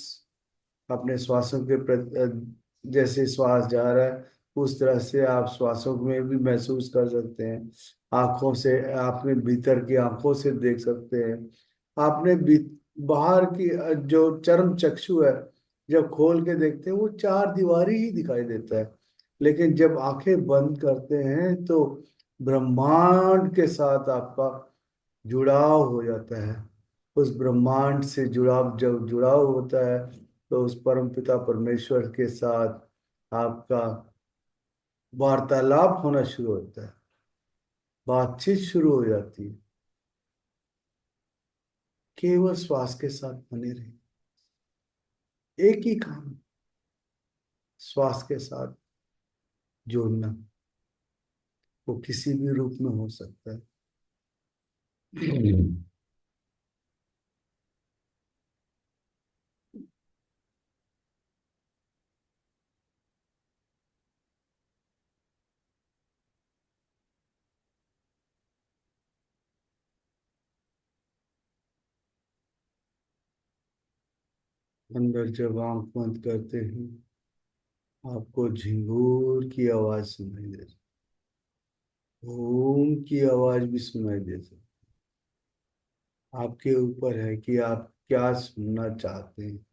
अपने श्वासों के जैसे श्वास जा रहा है उस तरह से आप श्वासों में भी महसूस कर सकते हैं। आंखों से आपने भीतर की आंखों से देख सकते हैं। आपने बाहर की जो चर्म चक्षु है, जब खोल के देखते हैं वो चार दीवारी ही दिखाई देता है, लेकिन जब आंखें बंद करते हैं तो ब्रह्मांड के साथ आपका जुड़ाव हो जाता है। उस ब्रह्मांड से जुड़ाव, जब जुड़ाव होता है तो उस परम पिता परमेश्वर के साथ आपका वार्तालाप होना शुरू होता है, बातचीत शुरू हो जाती है। केवल श्वास के साथ बने रहे, एक ही काम, श्वास के साथ जोड़ना। वो किसी भी रूप में हो सकता है। अंदर जब आंख बंद करते हैं, आपको झिंगूर की आवाज सुनाई दे, ओम की आवाज भी सुनाई देती। आपके ऊपर है कि आप क्या सुनना चाहते हैं।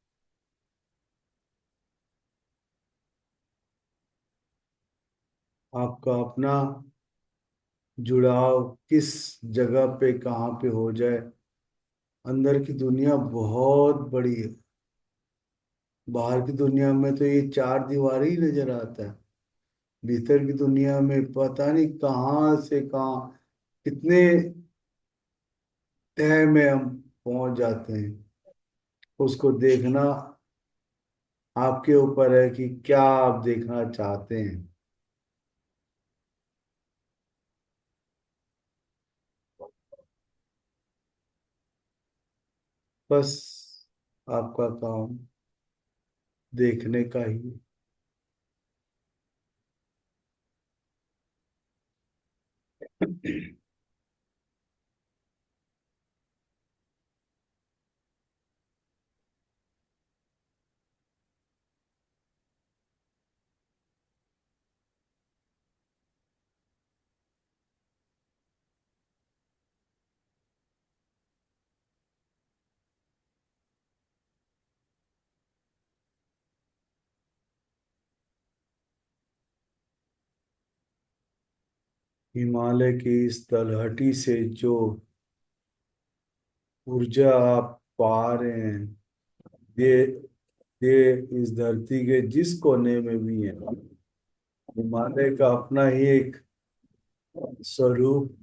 आपका अपना जुड़ाव किस जगह पे कहाँ पे हो जाए। अंदर की दुनिया बहुत बड़ी है, बाहर की दुनिया में तो ये चार दीवारी ही नजर आता है। भीतर की दुनिया में पता नहीं कहाँ से कहाँ कितने तह में हम पहुंच जाते हैं। उसको देखना आपके ऊपर है कि क्या आप देखना चाहते हैं। बस आपका काम देखने का ही। हिमालय की इस तलहटी से जो ऊर्जा आप पा रहे हैं, ये ये इस धरती के जिस कोने में भी है, हिमालय का अपना ही एक स्वरूप।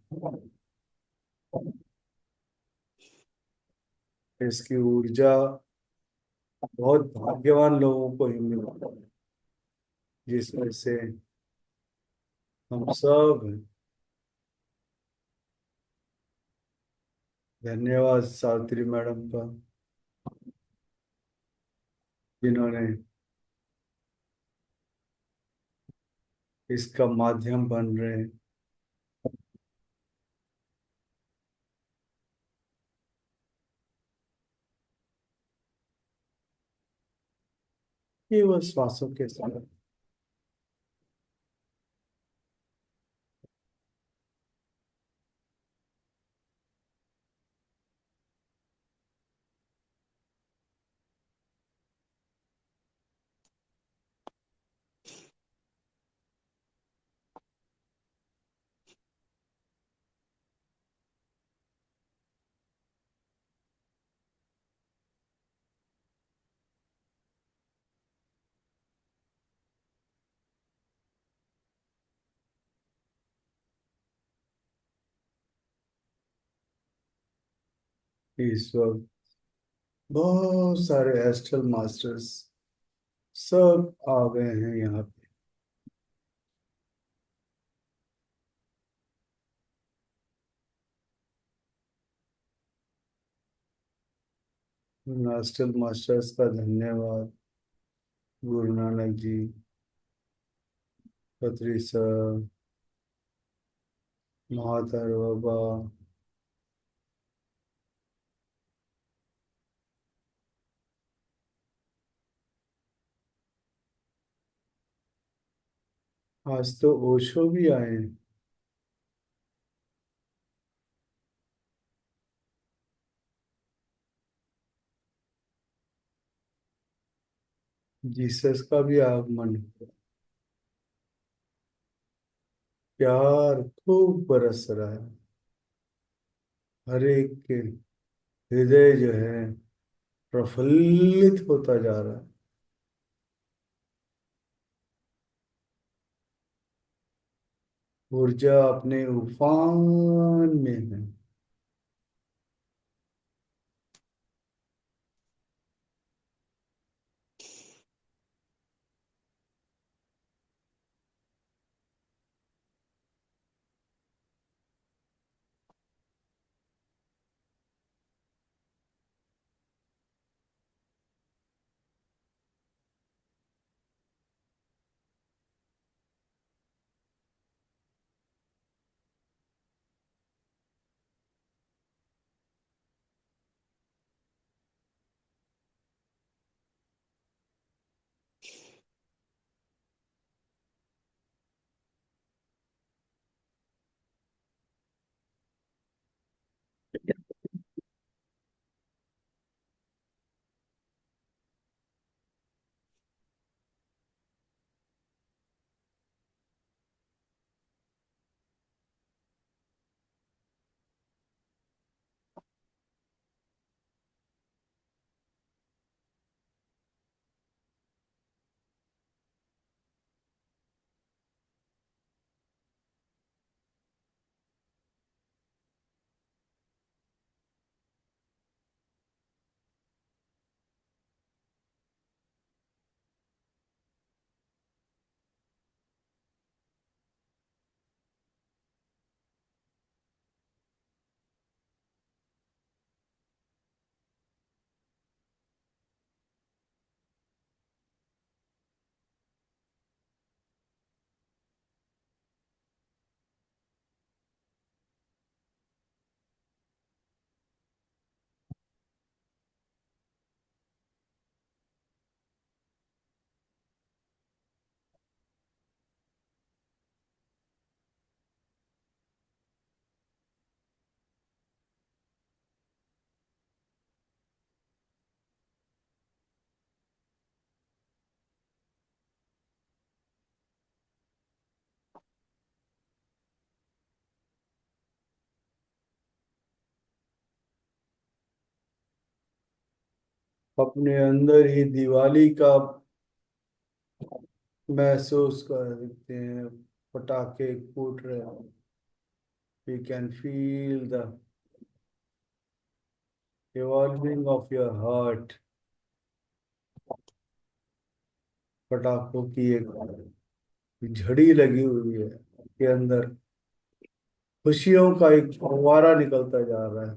इसकी ऊर्जा बहुत भाग्यवान लोगों को ही मिलता है, जिसमें से हम सब हैं। धन्यवाद सावित्री मैडम का, जिन्होंने इसका माध्यम बन रहे हैं। ये वो श्वासों के साथ इस वक्त बहुत सारे एस्ट्रल मास्टर्स सब आ गए हैं यहाँ पे। एस्ट्रल मास्टर्स का धन्यवाद। गुरु नानक जी, खत्री सर, महातर बाबा, आज तो ओशो भी आए हैं। जीसस का भी आगमन हुआ। प्यार खूब बरस रहा है, हर एक के हृदय जो है प्रफुल्लित होता जा रहा है। ऊर्जा अपने उफान में है। अपने अंदर ही दिवाली का महसूस कर सकते हैं। पटाखे फूट रहे हैं। We can feel the evolving of your heart। पटाखों की एक झड़ी लगी हुई है के अंदर, खुशियों का एक फव्वारा निकलता जा रहा है।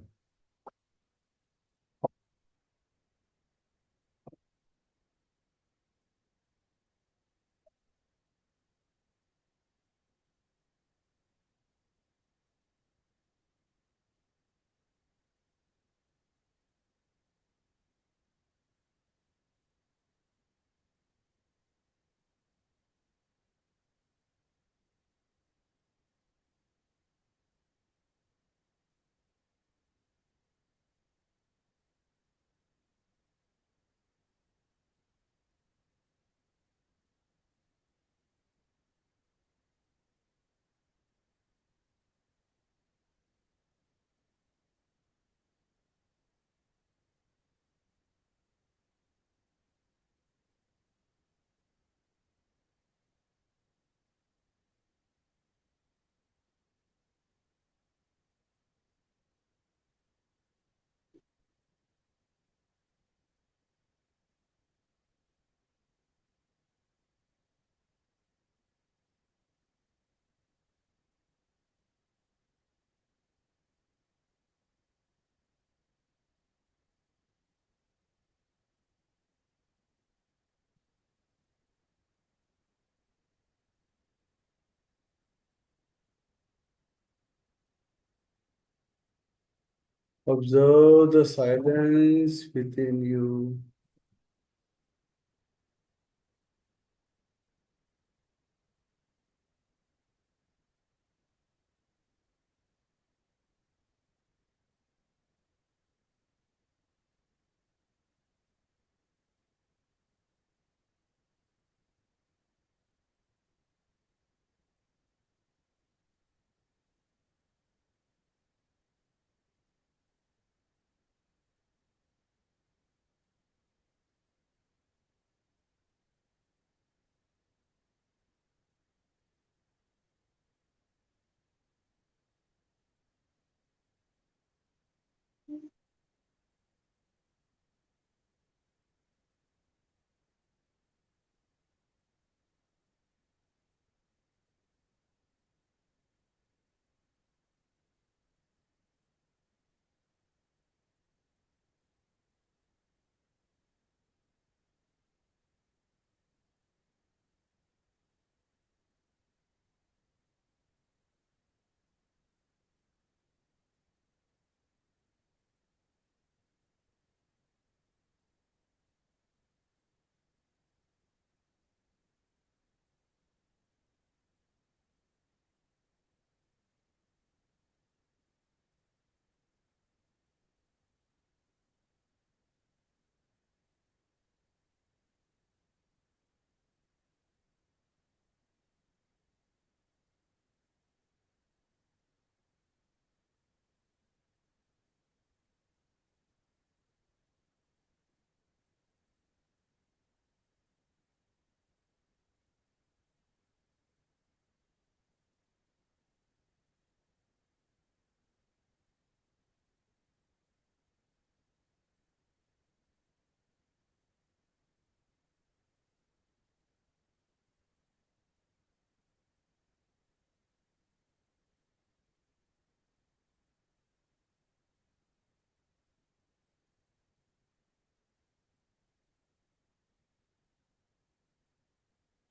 Observe the silence within you.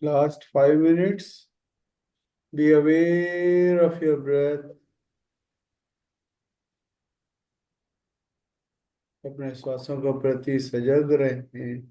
Last 5 minutes. Be aware of your breath. अपने श्वासों के प्रति सजग रहें.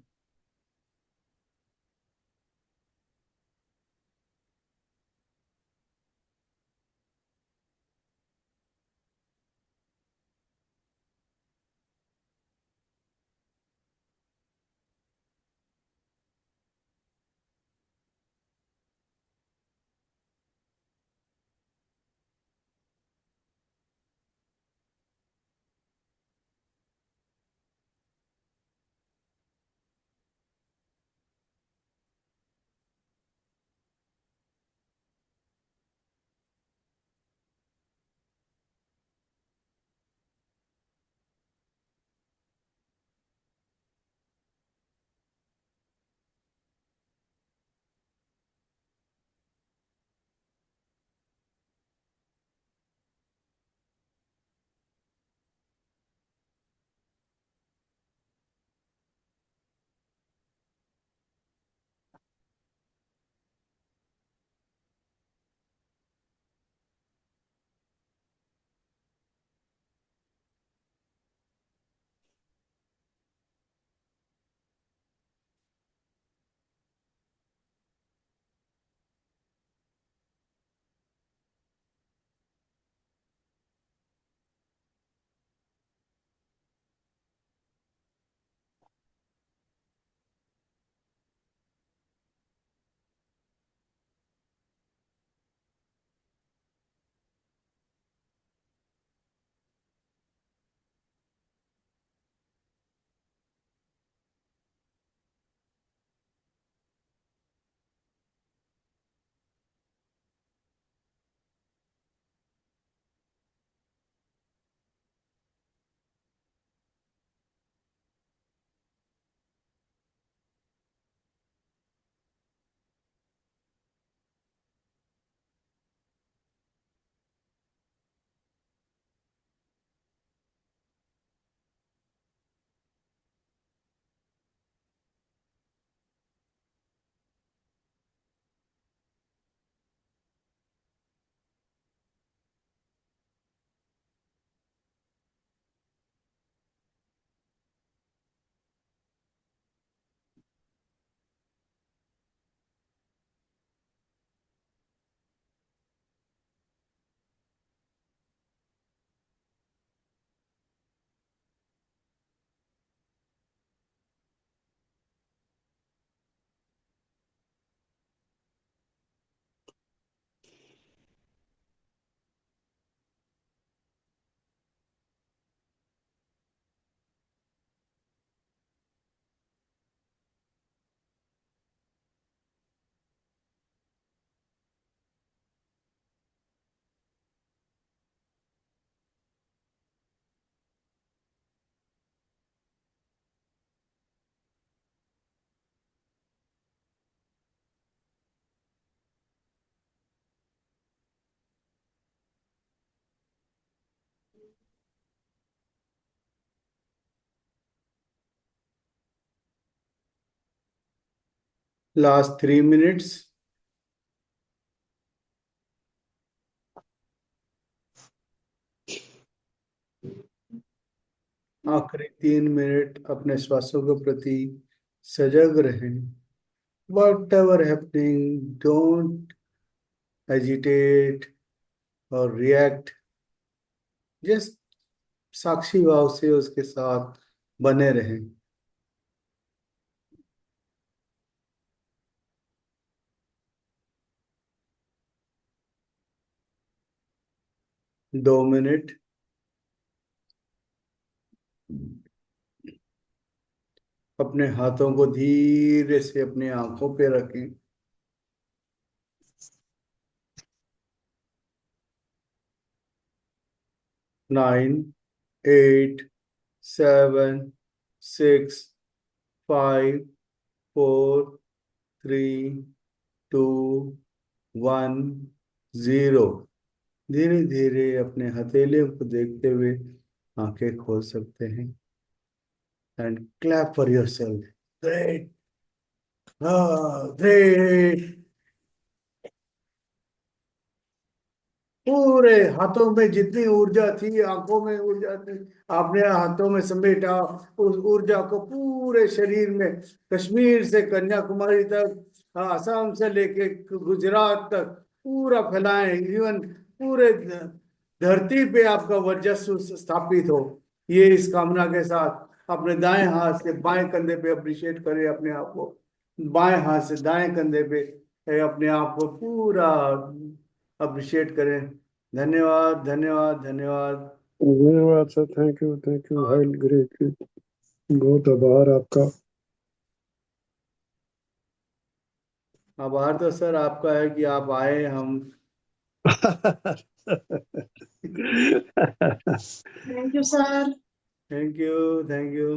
Last 3 minutes. आखिरी 3 मिनट अपने श्वासों के प्रति सजग रहें। Whatever happening, don't agitate or react. Just साक्षी भाव से उसके साथ बने रहें। दो मिनट। अपने हाथों को धीरे से अपनी आंखों पे रखें। 9, 8, 7, 6, 5, 4, 3, 2, 1, 0। धीरे धीरे अपने हथेलियों को देखते हुए आंखें खोल सकते हैं। And clap for yourself. Great, great. पूरे हाथों में जितनी ऊर्जा थी, आंखों में ऊर्जा थी, आपने हाथों में समेटा। उस ऊर्जा को पूरे शरीर में, कश्मीर से कन्याकुमारी तक, असम से लेके गुजरात तक पूरा फैलाएं। इवन पूरे धरती पे आपका वर्चस्व स्थापित हो, ये इस कामना के साथ अपने दाएं हाथ से बाएं कंधे पे अप्रिशिएट करें अपने आप को। बाएं हाथ से दाएं कंधे पे अपने आप को पूरा अप्रिशिएट करें। धन्यवाद, धन्यवाद, धन्यवाद। धन्यवाद sir, thank you, high great, बहुत आभार आपका। आभार तो सर आपका है कि आप आए। हम thank you sir, thank you, thank you,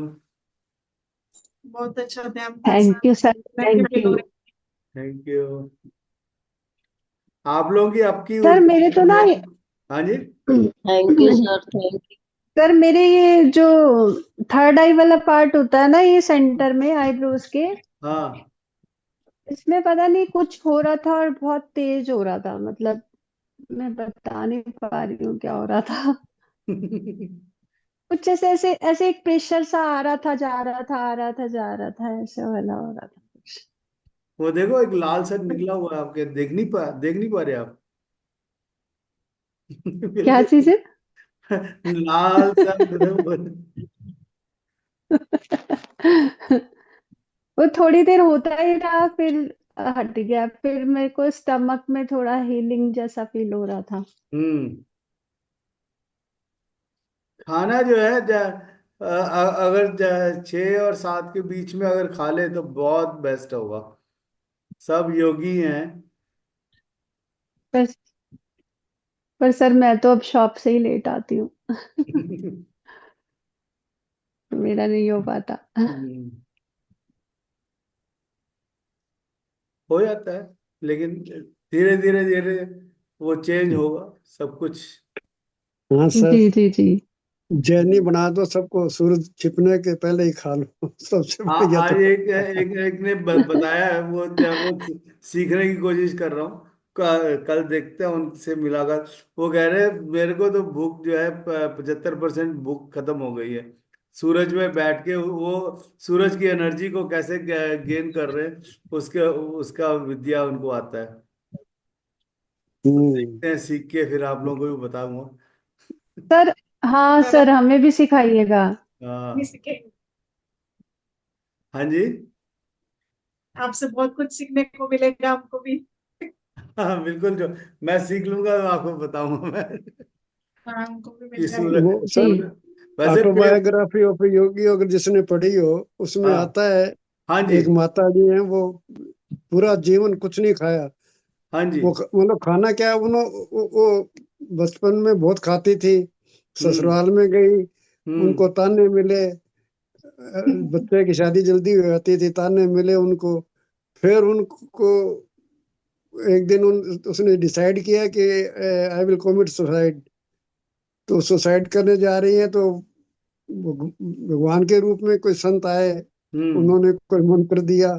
बहुत अच्छा थे आप thank you sir, thank thank you. Thank you. आप लोगों की आपकी सर मेरे तो ना हाँ जी। Thank you sir, thank you. Sir मेरे ये जो थर्ड आई वाला पार्ट होता है ना, ये सेंटर में आईब्रोज के, हाँ। इसमें पता नहीं कुछ हो रहा था और बहुत तेज हो रहा था। मतलब मैं बता नहीं पा रही हूँ क्या हो रहा था। कुछ ऐसे ऐसे ऐसे एक प्रेशर सा आ रहा था, जा रहा था, आ रहा था, जा रहा था, ऐसे वाला हो रहा था कुछ। वो देखो एक लाल सा निकला हुआ है आपके, देख नहीं पा रहे आप? क्या चीज है? लाल सा वो थोड़ी देर होता ही रहा, फिर हट गया। फिर मेरे को स्टमक में थोड़ा हीलिंग जैसा फील हो रहा था। खाना जो है अगर 6 और 7 के बीच में अगर खा ले तो बहुत बेस्ट होगा। सब योगी हैं। पर पर सर मैं तो अब शॉप से ही लेट आती हूँ, मेरा नहीं हो पाता। हम्म, हो जाता है, लेकिन धीरे धीरे धीरे वो चेंज होगा सब कुछ। हाँ सर, जी जी जी। जर्नी बना दो सबको, सूरज छिपने के पहले ही खा लो, सबसे बढ़िया आज तो। एक ने बताया है, वो सीखने की कोशिश कर रहा हूँ। कल देखते हैं, उनसे मिलाकर। वो कह रहे हैं मेरे को तो भूख जो है 75% भूख खत्म हो गई है। सूरज में बैठ के वो सूरज की एनर्जी को कैसे गेन कर रहे हैं, उसके उसका विद्या उनको आता है। हम्म। देखते हैं, सीख के फिर आप लोगों को भी बताऊंगा। सर हाँ सर, हमें भी सिखाइएगा। हाँ। सीखेंगे, हाँ जी। आपसे बहुत कुछ सीखने को मिलेगा हमको भी। हाँ बिल्कुल, जो मैं सीख लूंगा मैं आपको बताऊंगा मैं हाँ, हमको भी कि मिल जाएगा। सूरज वो जी सर, वैसे ऑटोबायोग्राफी ऑफ योगी अगर जिसने पढ़ी हो, उसमें हाँ। आता है हाँ जी। एक माता जी हैं, वो पूरा जीवन कुछ नहीं खाया। हाँ जी। वो मतलब खाना क्या है, वो बचपन में बहुत खाती थी, हम्म। ससुराल में गई, हम्म। उनको ताने मिले, बच्चे की शादी जल्दी हो जाती थी, ताने मिले उनको। फिर उनको एक दिन उसने डिसाइड किया कि आई विल कमिट सुसाइड। तो सुसाइड करने जा रही है, तो भगवान के रूप में कोई संत आए, हम्म। उन्होंने कोई मंत्र दिया,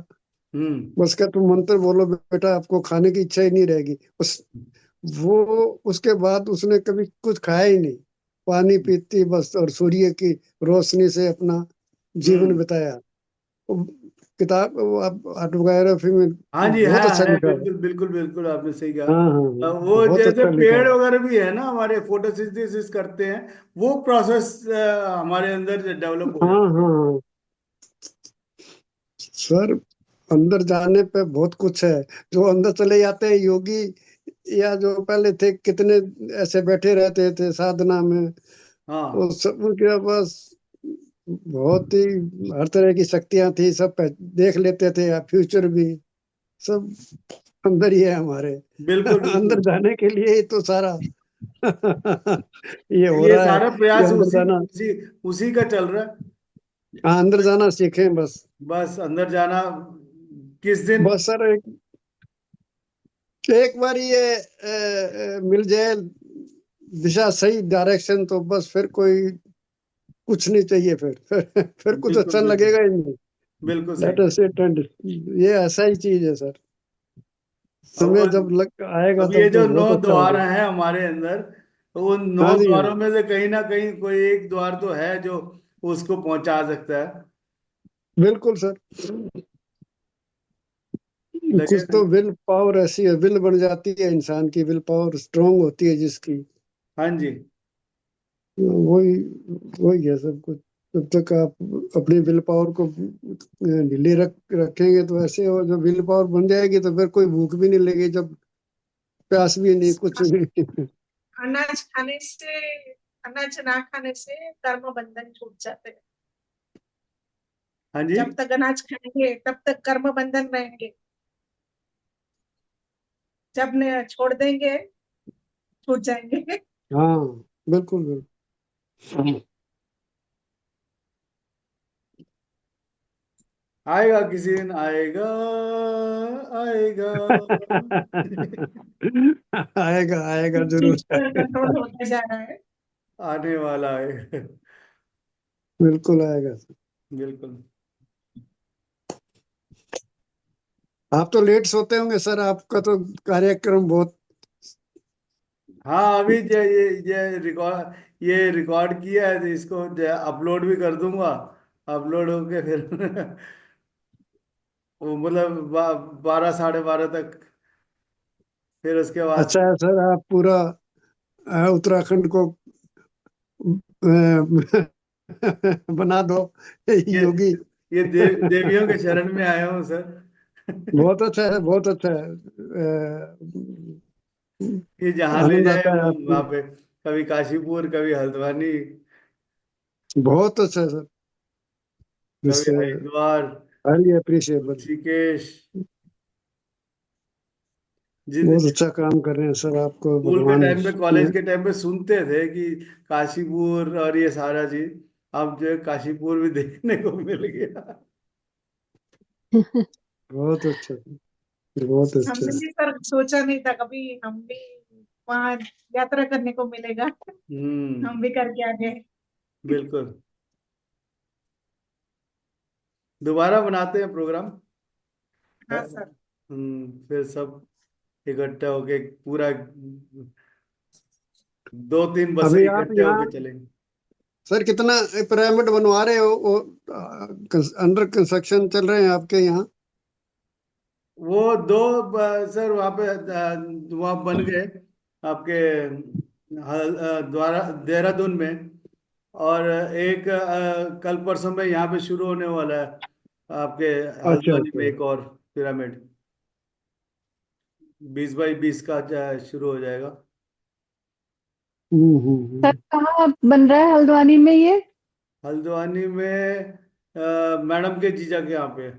बस क्या तुम मंत्र बोलो बेटा, आपको खाने की इच्छा ही नहीं रहेगी। वो उसके बाद उसने कभी कुछ खाया ही नहीं, पानी पीती बस, और सूर्य की रोशनी से अपना जीवन हम्म। बिताया। वो किताब, वो ऑटोबायोग्राफी में हाँ जी, बहुत अच्छा है लिखा है। बिल्कुल बिल्कुल बिल्कुल, आपने सही कहा। हाँ हाँ वो बहुत जैसे अच्छा लिखा पेड़ है। वगैरह भी है ना, हमारे फोटोसिंथेसिस करते हैं, वो प्रोसेस हमारे अंदर डेवलप हो हाँ जाता हाँ हाँ सर, अंदर जाने पे बहुत कुछ है। जो अंदर चले जाते हैं योगी, या जो पहले थे कितने ऐसे बैठे रहते थे साधना में, है। हाँ वो सब उनके पास बहुत ही हर तरह की शक्तियां थी, सब देख लेते थे, या फ्यूचर भी सब अंदर ही है हमारे। बिल्कुल अंदर बिल्कुल। जाने के लिए ही तो सारा ये हो ये रहा है सारा कि प्रयास अंदर उसी जाना। उसी उसी का चल रहा है। हाँ, अंदर जाना सीखें बस। बस अंदर जाना किस दिन। बस सर, एक बार ये मिल जाए दिशा, सही डायरेक्शन, तो बस फिर कोई कुछ नहीं चाहिए, फिर कुछ बिल्कुल अच्छा बिल्कुल लगेगा ही नहीं। बिल्कुल सही लेट कहा। अस सिट एंड, ये ऐसा ही चीज है सर। अब समय जब लग आएगा अब ये तब जो तो नौ बहुत अच्छा द्वार होगा। हैं हमारे अंदर, तो उन हाँ नौ जी हाँ, द्वारों में से कहीं ना कहीं कोई एक द्वार तो है जो उसको पहुंचा सकता है। बिल्कुल सर। कुछ लेकिन तो विल पावर ऐसी है, विल बन जाती है इंसान की, विल पावर स्ट्रांग होती है जिसकी, हाँ जी। वही वही है सब कुछ। जब तक आप अपनी विल पावर को ढीली रखेंगे तो ऐसे हो, जब विल पावर बन जाएगी तो फिर कोई भूख भी नहीं लगेगी, जब प्यास भी नहीं, कुछ नहीं। अनाज खाने से, अनाज ना खाने से कर्म बंधन छूट जाते हैं। हाँ जी। जब तक अनाज खाएंगे तब तक कर्म बंधन रहेंगे, जब ने छोड़ देंगे छूट जाएंगे। हाँ बिल्कुल बिल्कुल। आएगा किसी दिन, आएगा आएगा। आएगा आएगा जरूर चीज पर आएगा। कंट्रोल होता जा रहा है। आने वाला है। बिल्कुल आएगा। बिल्कुल। आप तो लेट सोते होंगे सर, आपका तो कार्यक्रम बहुत। हाँ, अभी ये रिकॉर्ड किया है, तो इसको अपलोड भी कर दूंगा। अपलोड होके फिर वो मतलब 12 साढ़े 12 तक, फिर उसके बाद। अच्छा है सर, आप पूरा उत्तराखंड को बना दो ये योगी। ये देवियों के शरण में आया हूँ सर। बहुत अच्छा है, बहुत अच्छा है। ये जहाँ ले आनंद जाए आता है वहां आपको। पे, कभी काशीपुर, कभी हल्द्वानी, बहुत अच्छा है सर। दिस कभी हरिद्वार, हाईली अप्रिशिएबल। ऋषिकेश। जिन बहुत अच्छा काम कर रहे हैं सर, आपको स्कूल के भगवान टाइम पे, कॉलेज के टाइम पे सुनते थे कि काशीपुर और ये सारा चीज, अब जो है काशीपुर भी देखने को मिल गया। बहुत अच्छा, बहुत अच्छा। हमने भी सर सोचा नहीं था कभी हम भी वहाँ यात्रा करने को मिलेगा। हम भी करके आ गए। बिल्कुल। दोबारा बनाते हैं प्रोग्राम। हाँ सर। फिर सब इकट्ठा होके पूरा 2-3 बसें अभी आप इकट्ठे यहाँ होके चलेंगे। सर कितना पिरामिड बनवा रहे हो, वो अंडर कंस्ट्रक्शन चल रहे हैं आपके यहाँ? वो दो सर वहाँ पे वहाँ बन गए आपके द्वारा देहरादून में। और एक कल परसों में यहाँ पे शुरू होने वाला है, आपके अच्छा हल्द्वानी अच्छा। में एक और पिरामिड, 20 बाई 20 का शुरू हो जाएगा। सर हम्म। कहाँ बन रहा है हल्द्वानी में ये? हल्द्वानी में मैडम के जीजा के यहाँ पे।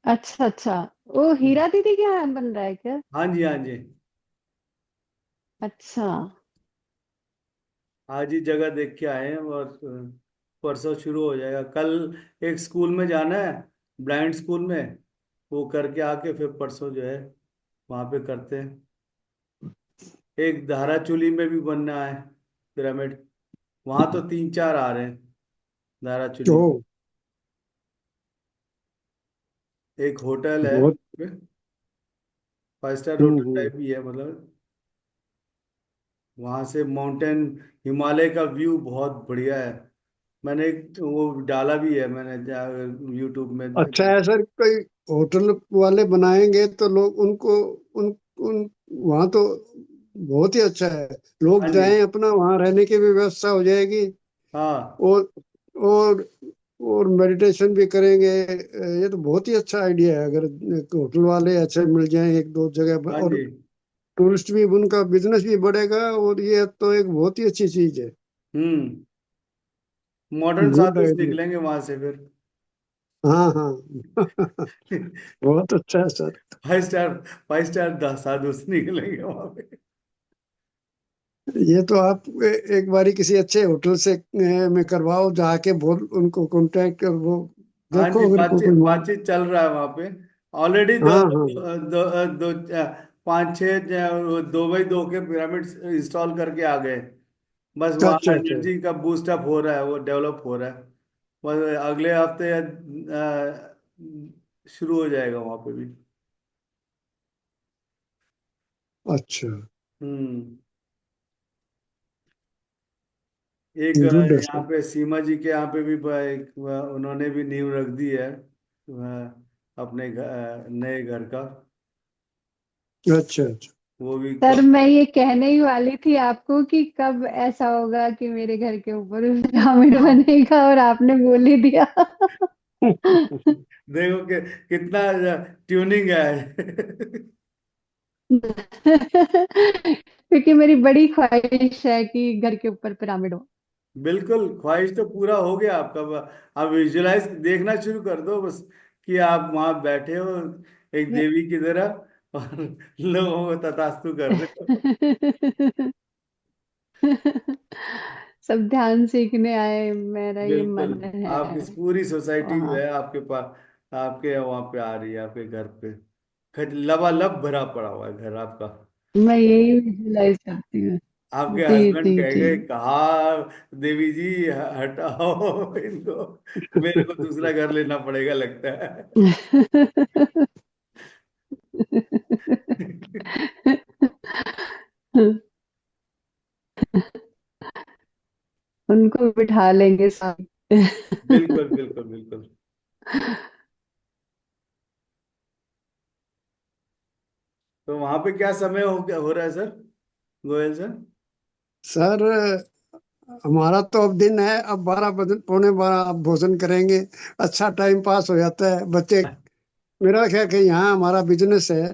अच्छा अच्छा, वो हीरा दीदी के यहाँ बन रहा है क्या? हाँ जी, हाँ जी। अच्छा। आज ही जगह देख के आए हैं, और परसों शुरू हो जाएगा। कल एक स्कूल में जाना है, ब्लाइंड स्कूल में, वो करके आके फिर परसों जो है वहाँ पे करते हैं। एक धाराचूली में भी बनना है पिरामिड, वहाँ तो 3-4 आ रहे हैं धाराचूली ओ, में। एक होटल है, बहुत। 5 स्टार होटल हम्म। टाइप ही है मतलब। वहां से माउंटेन, हिमालय का व्यू बहुत बढ़िया है। मैंने वो डाला भी है, मैंने यूट्यूब में। अच्छा है सर, कोई होटल वाले बनाएंगे तो लोग उनको उन उन वहाँ तो बहुत ही अच्छा है। लोग हाँ जी। जाएं, अपना वहाँ रहने की भी व्यवस्था हो जाएगी। हाँ। और और और मेडिटेशन भी करेंगे। ये तो बहुत ही अच्छा आइडिया है, अगर होटल वाले अच्छे मिल जाएं एक दो जगह पर, हाँ और जी। टूरिस्ट भी, उनका बिजनेस भी बढ़ेगा। और ये तो एक बहुत ही अच्छी चीज है। हम्म। Modern good sadhus idea. निकलेंगे वहां से फिर। हाँ हाँ। बहुत अच्छा है सर। 5 स्टार, 5 स्टार साधुस निकलेंगे वहां पे। ये तो आप एक बारी किसी अच्छे होटल से में करवाओ, जाके बोल उनको कांटेक्ट कर, वो हाँ जी, देखो अगर बातचीत कोई मान। बातचीत चल रहा है वहां पे। ऑलरेडी दो, हाँ हाँ। दो, दो, दो, 5-6 2x2 के पिरामिड इंस्टॉल करके आ गए। बस वहाँ अच्छा अच्छा। एनर्जी का बूस्ट अप हो रहा है, वो डेवलप हो रहा है। बस अगले हफ्ते शुरू हो जाएगा वहां पे भी। अच्छा। हम्म। एक गुड है यहाँ सर। पे सीमा जी के यहाँ पे भी उन्होंने भी नींव रख दी है अपने नए घर का। अच्छा अच्छा। वो भी सर मैं ये कहने ही वाली थी आपको कि कब ऐसा होगा कि मेरे घर के ऊपर पिरामिड बनेगा, और आपने बोल ही दिया। देखो कि कितना ट्यूनिंग है। क्योंकि मेरी बड़ी ख्वाहिश है कि घर के ऊपर पिरामिड हो। बिल्कुल, ख्वाहिश तो पूरा हो गया आपका। आप विजुलाइज देखना शुरू कर दो बस, कि आप वहां बैठे हो एक देवी की तरह और लोगों को तथास्तु कर रहे हो। सब ध्यान सीखने आए, मेरा ये बिल्कुल। मन है। आपकी पूरी सोसाइटी जो वहाँ है आपके पास, आपके वहां पे आ रही है, आपके घर पे लबालब भरा पड़ा हुआ है घर आपका। मैं यही विजुलाइज करती हूँ। आपके जी हस्बैंड जी जी। कहेंगे, कहा देवी जी हटाओ इनको, मेरे को दूसरा घर लेना पड़ेगा लगता है। उनको बिठा लेंगे साथ। बिल्कुल बिल्कुल बिल्कुल। तो वहां पे क्या समय हो रहा है सर, गोयल सर? सर हमारा तो अब दिन है, अब 12 बजे, पौने 12 अब भोजन करेंगे। अच्छा टाइम पास हो जाता है बच्चे। मेरा क्या कि यहाँ हमारा बिजनेस है, तो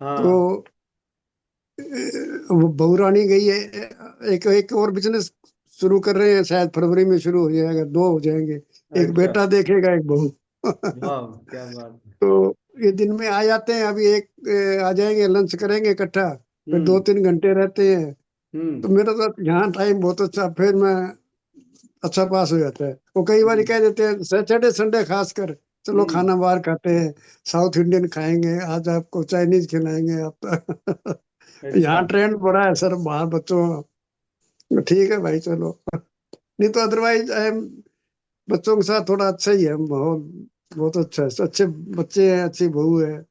हाँ। वो बहू रानी गई है। एक एक और बिजनेस शुरू कर रहे हैं, शायद फरवरी में शुरू हो जाएगा, दो हो जाएंगे। एक अच्छा। बेटा देखेगा, एक बहू। वाह, क्या बात है। तो ये दिन में आ जाते हैं। अभी एक आ जाएंगे, लंच करेंगे इकट्ठा, फिर हम्म। 2-3 घंटे रहते हैं। तो हम्म। मेरा तो यहाँ टाइम बहुत अच्छा, फिर मैं अच्छा पास हो जाता है। वो कई बार हम्म। कह देते हैं सैटरडे संडे खासकर, चलो हम्म। खाना बाहर खाते हैं, साउथ इंडियन खाएंगे, आज आपको चाइनीज खिलाएंगे आप। अच्छा। यहाँ ट्रेंड बड़ा है सर बाहर बच्चों। ठीक है भाई, चलो। नहीं तो अदरवाइज बच्चों के साथ थोड़ा अच्छा ही है माहौल। बहुत अच्छा है, अच्छे बच्चे हैं, अच्छी बहू है।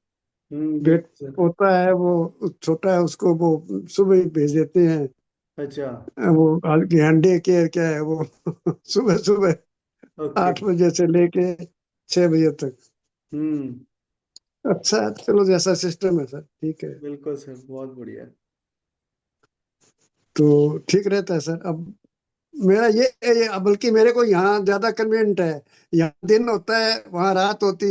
बेट बिल्कुल सर। पोता है, वो छोटा है, उसको वो सुबह ही भेज देते हैं। अच्छा। वो डे केयर क्या है वो। सुबह सुबह ओके। 8 बजे से लेके 6 बजे तक। हम्म। अच्छा है, चलो जैसा सिस्टम है सर, ठीक है। बिल्कुल सर, बहुत बढ़िया। तो ठीक रहता है सर। अब मेरा ये बल्कि मेरे को यहाँ ज्यादा कन्वीनियंट है। यहाँ दिन होता है, वहाँ रात होती है।